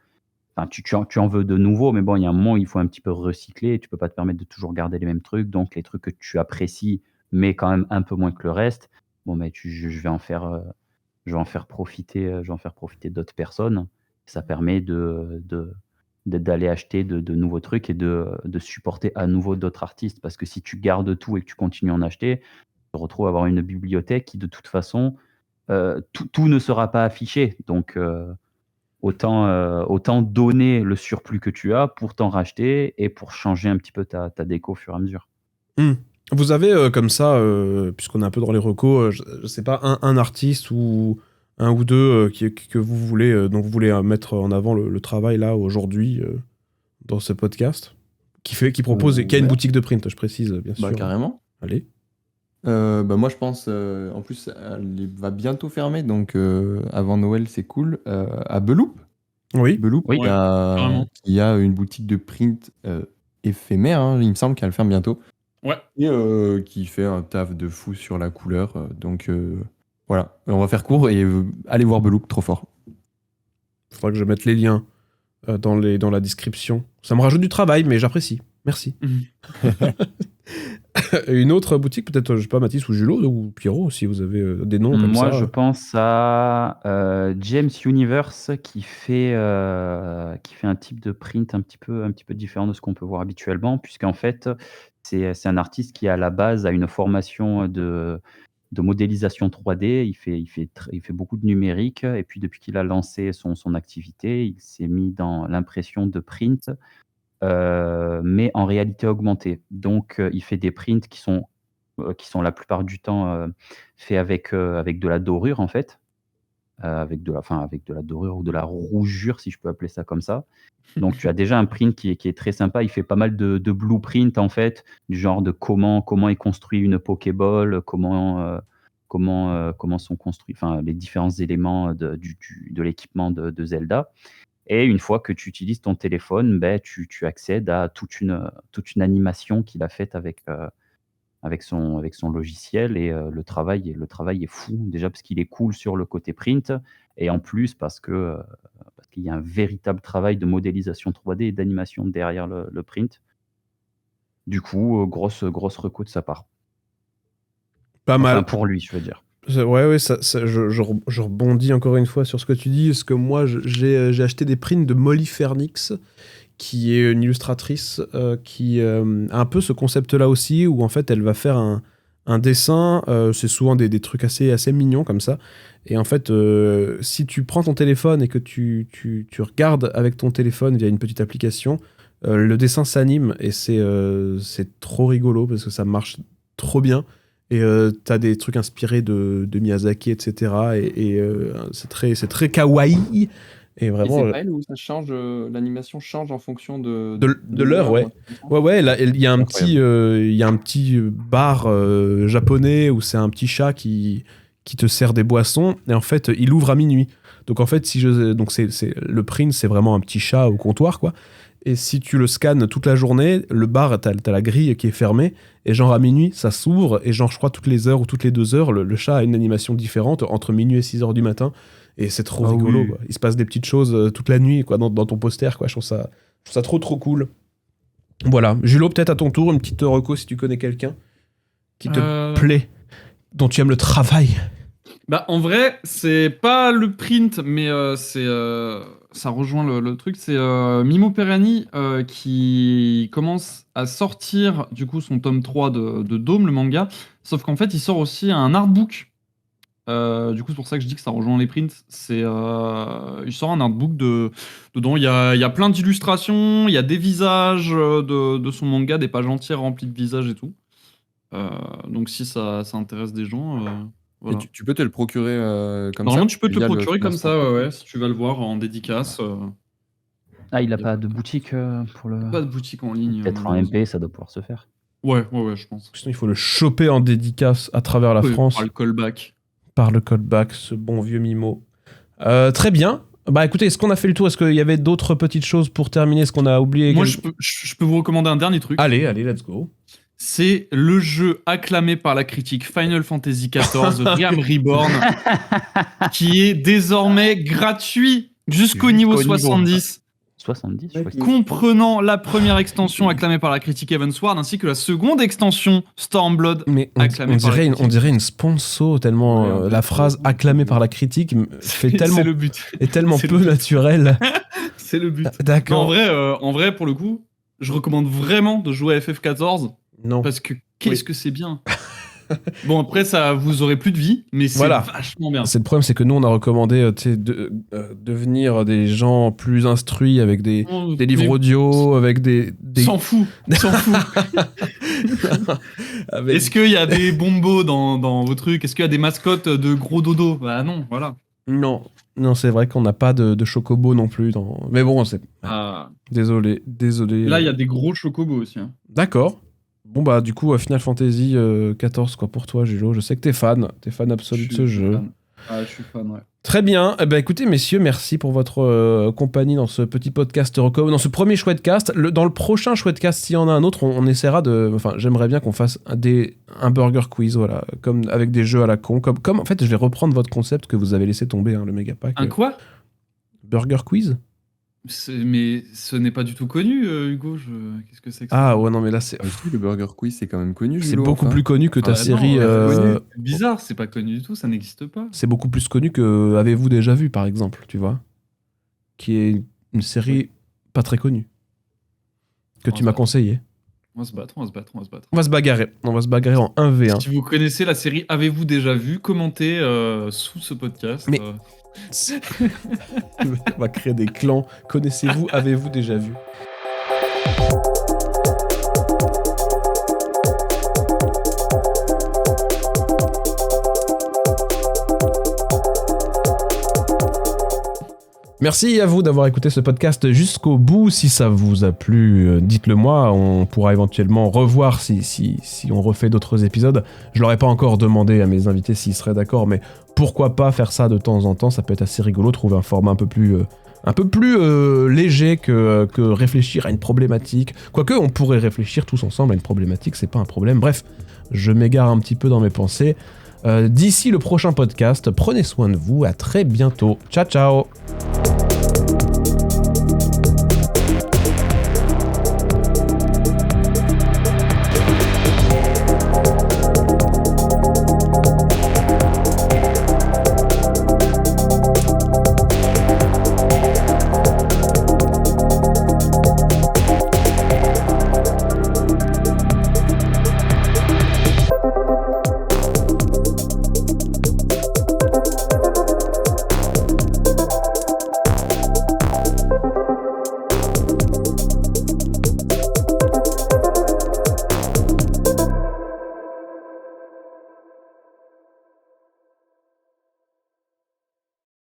Enfin, tu en veux de nouveau, mais bon, il y a un moment où il faut un petit peu recycler. Et tu peux pas te permettre de toujours garder les mêmes trucs. Donc, les trucs que tu apprécies, mais quand même un peu moins que le reste, bon, mais je vais en faire profiter d'autres personnes. Ça permet d'aller acheter de nouveaux trucs et de supporter à nouveau d'autres artistes. Parce que si tu gardes tout et que tu continues à en acheter, tu te retrouves à avoir une bibliothèque qui, de toute façon, tout ne sera pas affiché. Donc, autant donner le surplus que tu as pour t'en racheter et pour changer un petit peu ta déco au fur et à mesure. Vous avez comme ça, puisqu'on est un peu dans les recos, je sais pas, un artiste ou un ou deux que vous voulez, dont vous voulez mettre en avant le travail là aujourd'hui dans ce podcast, qui propose, qui a une Ouais. boutique de print, je précise bien sûr. Bah, carrément. Allez. Moi, je pense, en plus, elle va bientôt fermer, donc avant Noël, c'est cool. À Beloup. Oui. Beloup, Oui, carrément. qui a une boutique de print éphémère, hein, il me semble qu'elle ferme bientôt. Ouais. Et qui fait un taf de fou sur la couleur. Donc voilà, on va faire court et allez voir Beloup, trop fort. Faudra que je mette les liens dans la description. Ça me rajoute du travail, mais j'apprécie. Merci. Une autre boutique, peut-être, je sais pas, Mathis ou Julo ou Pierrot, si vous avez des noms comme Moi, ça. je pense à James Universe qui fait un type de print un petit peu différent de ce qu'on peut voir habituellement, puisqu'en fait, c'est un artiste qui, à la base, a une formation de modélisation 3D. Il fait beaucoup de numérique, et puis depuis qu'il a lancé son activité, il s'est mis dans l'impression de print, mais en réalité augmentée. Donc, il fait des prints qui sont la plupart du temps faits avec de la dorure, en fait, avec de la dorure ou de la rougure, si je peux appeler ça comme ça. Donc, tu as déjà un print qui est très sympa. Il fait pas mal de blueprint, en fait, du genre de comment est construit une Pokéball, comment sont construits, enfin, les différents éléments de l'équipement de Zelda. Et une fois que tu utilises ton téléphone, ben, tu accèdes à toute une animation qu'il a faite avec son logiciel, et le travail est fou. Déjà parce qu'il est cool sur le côté print, et en plus parce qu'il y a un véritable travail de modélisation 3D et d'animation derrière le print. Du coup, grosse reco de sa part. Pas mal. Enfin, pour lui, je veux dire. Ouais, je rebondis encore une fois sur ce que tu dis, parce que moi, j'ai acheté des prints de Molly Fernix, qui est une illustratrice qui a un peu ce concept-là aussi, où en fait, elle va faire un dessin, c'est souvent des trucs assez mignons comme ça, et en fait, si tu prends ton téléphone et que tu regardes avec ton téléphone via une petite application, le dessin s'anime, et c'est trop rigolo, parce que ça marche trop bien. Et t'as des trucs inspirés de Miyazaki, etc. Et c'est très kawaii. Et vraiment. Et c'est pas elle où ça change, l'animation change en fonction de l'heure, ouais. Ouais, là, il y a un petit bar japonais où c'est un petit chat qui te sert des boissons. Et en fait, il ouvre à minuit. Donc en fait, le print, c'est vraiment un petit chat au comptoir, quoi. Et si tu le scannes toute la journée, le bar, t'as la grille qui est fermée, et genre à minuit, ça s'ouvre, et genre je crois toutes les heures ou toutes les 2 heures, le chat a une animation différente entre minuit et 6 heures du matin, et c'est trop rigolo, oui. quoi. Il se passe des petites choses toute la nuit, quoi, dans ton poster, quoi. Je trouve ça trop cool. Voilà. Julo, peut-être à ton tour, une petite reco si tu connais quelqu'un qui te plaît, dont tu aimes le travail. Bah, en vrai, c'est pas le print, mais ça rejoint le truc. C'est Mimo Perani qui commence à sortir du coup son tome 3 de Dome, le manga. Sauf qu'en fait, il sort aussi un artbook. Du coup, c'est pour ça que je dis que ça rejoint les prints. Il sort un artbook dedans. Il y a plein d'illustrations, il y a des visages de son manga, des pages entières remplies de visages et tout. Donc si ça intéresse des gens. Voilà. Et tu peux te le procurer comme Normalement, ça tu peux te le via procurer comme financement. ça, ouais, si tu vas le voir en dédicace. Ah, il a pas de boutique pour le. Pas de boutique en ligne. Peut-être en MP, ça doit pouvoir se faire. Ouais, je pense. Sinon, il faut le choper en dédicace à travers la France. Par le callback. Par le callback, ce bon vieux Mimo. Très bien. Bah écoutez, est-ce qu'on a fait le tour? Est-ce qu'il y avait d'autres petites choses pour terminer? Est-ce qu'on a oublié? Moi, je peux vous recommander un dernier truc. Allez, let's go. C'est le jeu acclamé par la critique Final Fantasy XIV, Realm Reborn, qui est désormais gratuit jusqu'au niveau 70. 70, je crois que Comprenant la première extension acclamée par la critique Heavensward, ainsi que la seconde extension Stormblood. Mais on dirait une sponsor, tellement la phrase acclamée par la critique fait tellement, c'est le but. est tellement peu naturelle. C'est le but. D'accord. En vrai, pour le coup, je recommande vraiment de jouer à FF14. Non. Parce que qu'est-ce que c'est bien. Bon, après, ça, vous aurez plus de vie, mais c'est vachement bien. C'est le problème, c'est que nous, on a recommandé devenir des gens plus instruits avec des livres audio, avec des... S'en fout. Avec... Est-ce qu'il y a des bombos dans vos trucs? Est-ce qu'il y a des mascottes de gros dodo? Bah non, voilà. Non, c'est vrai qu'on n'a pas de chocobo non plus. Mais bon, c'est... Désolé. Là, il y a des gros chocobos aussi. Hein. D'accord. Bon bah du coup Final Fantasy 14 quoi pour toi Julo, je sais que t'es fan absolu de ce jeu. Ah, je suis fan, ouais. Très bien, écoutez messieurs, merci pour votre compagnie dans ce petit podcast dans ce premier Chouettecast. Dans le prochain Chouettecast, s'il y en a un autre, on essaiera j'aimerais bien qu'on fasse un burger quiz, voilà, comme avec des jeux à la con, comme en fait je vais reprendre votre concept que vous avez laissé tomber, hein, le Megapack. Un quoi? Burger quiz? Mais ce n'est pas du tout connu, Hugo. Qu'est-ce que c'est que ça? Ah ouais, non, mais là, c'est Si, le Burger Quiz, c'est quand même connu. c'est Julo, beaucoup enfin. plus connu que ta Ah, série. non, connu. c'est bizarre, c'est pas connu du tout, ça n'existe pas. C'est beaucoup plus connu que Avez-vous déjà vu, par exemple, tu vois, qui est une série pas très connue que tu m'as conseillé. On va se battre. On va se bagarrer. On va se bagarrer en 1v1. Si vous connaissez la série Avez-vous déjà vu, commentez sous ce podcast. Mais- On va créer des clans. Connaissez-vous, avez-vous déjà vu? Merci à vous d'avoir écouté ce podcast jusqu'au bout. Si ça vous a plu, dites-le moi. On pourra éventuellement revoir si on refait d'autres épisodes. Je leur ai pas encore demandé à mes invités s'ils seraient d'accord, mais pourquoi pas faire ça de temps en temps. Ça peut être assez rigolo, trouver un format un peu plus léger que réfléchir à une problématique. Quoique, on pourrait réfléchir tous ensemble à une problématique, c'est pas un problème. Bref, je m'égare un petit peu dans mes pensées. D'ici le prochain podcast, prenez soin de vous. À très bientôt. Ciao, ciao.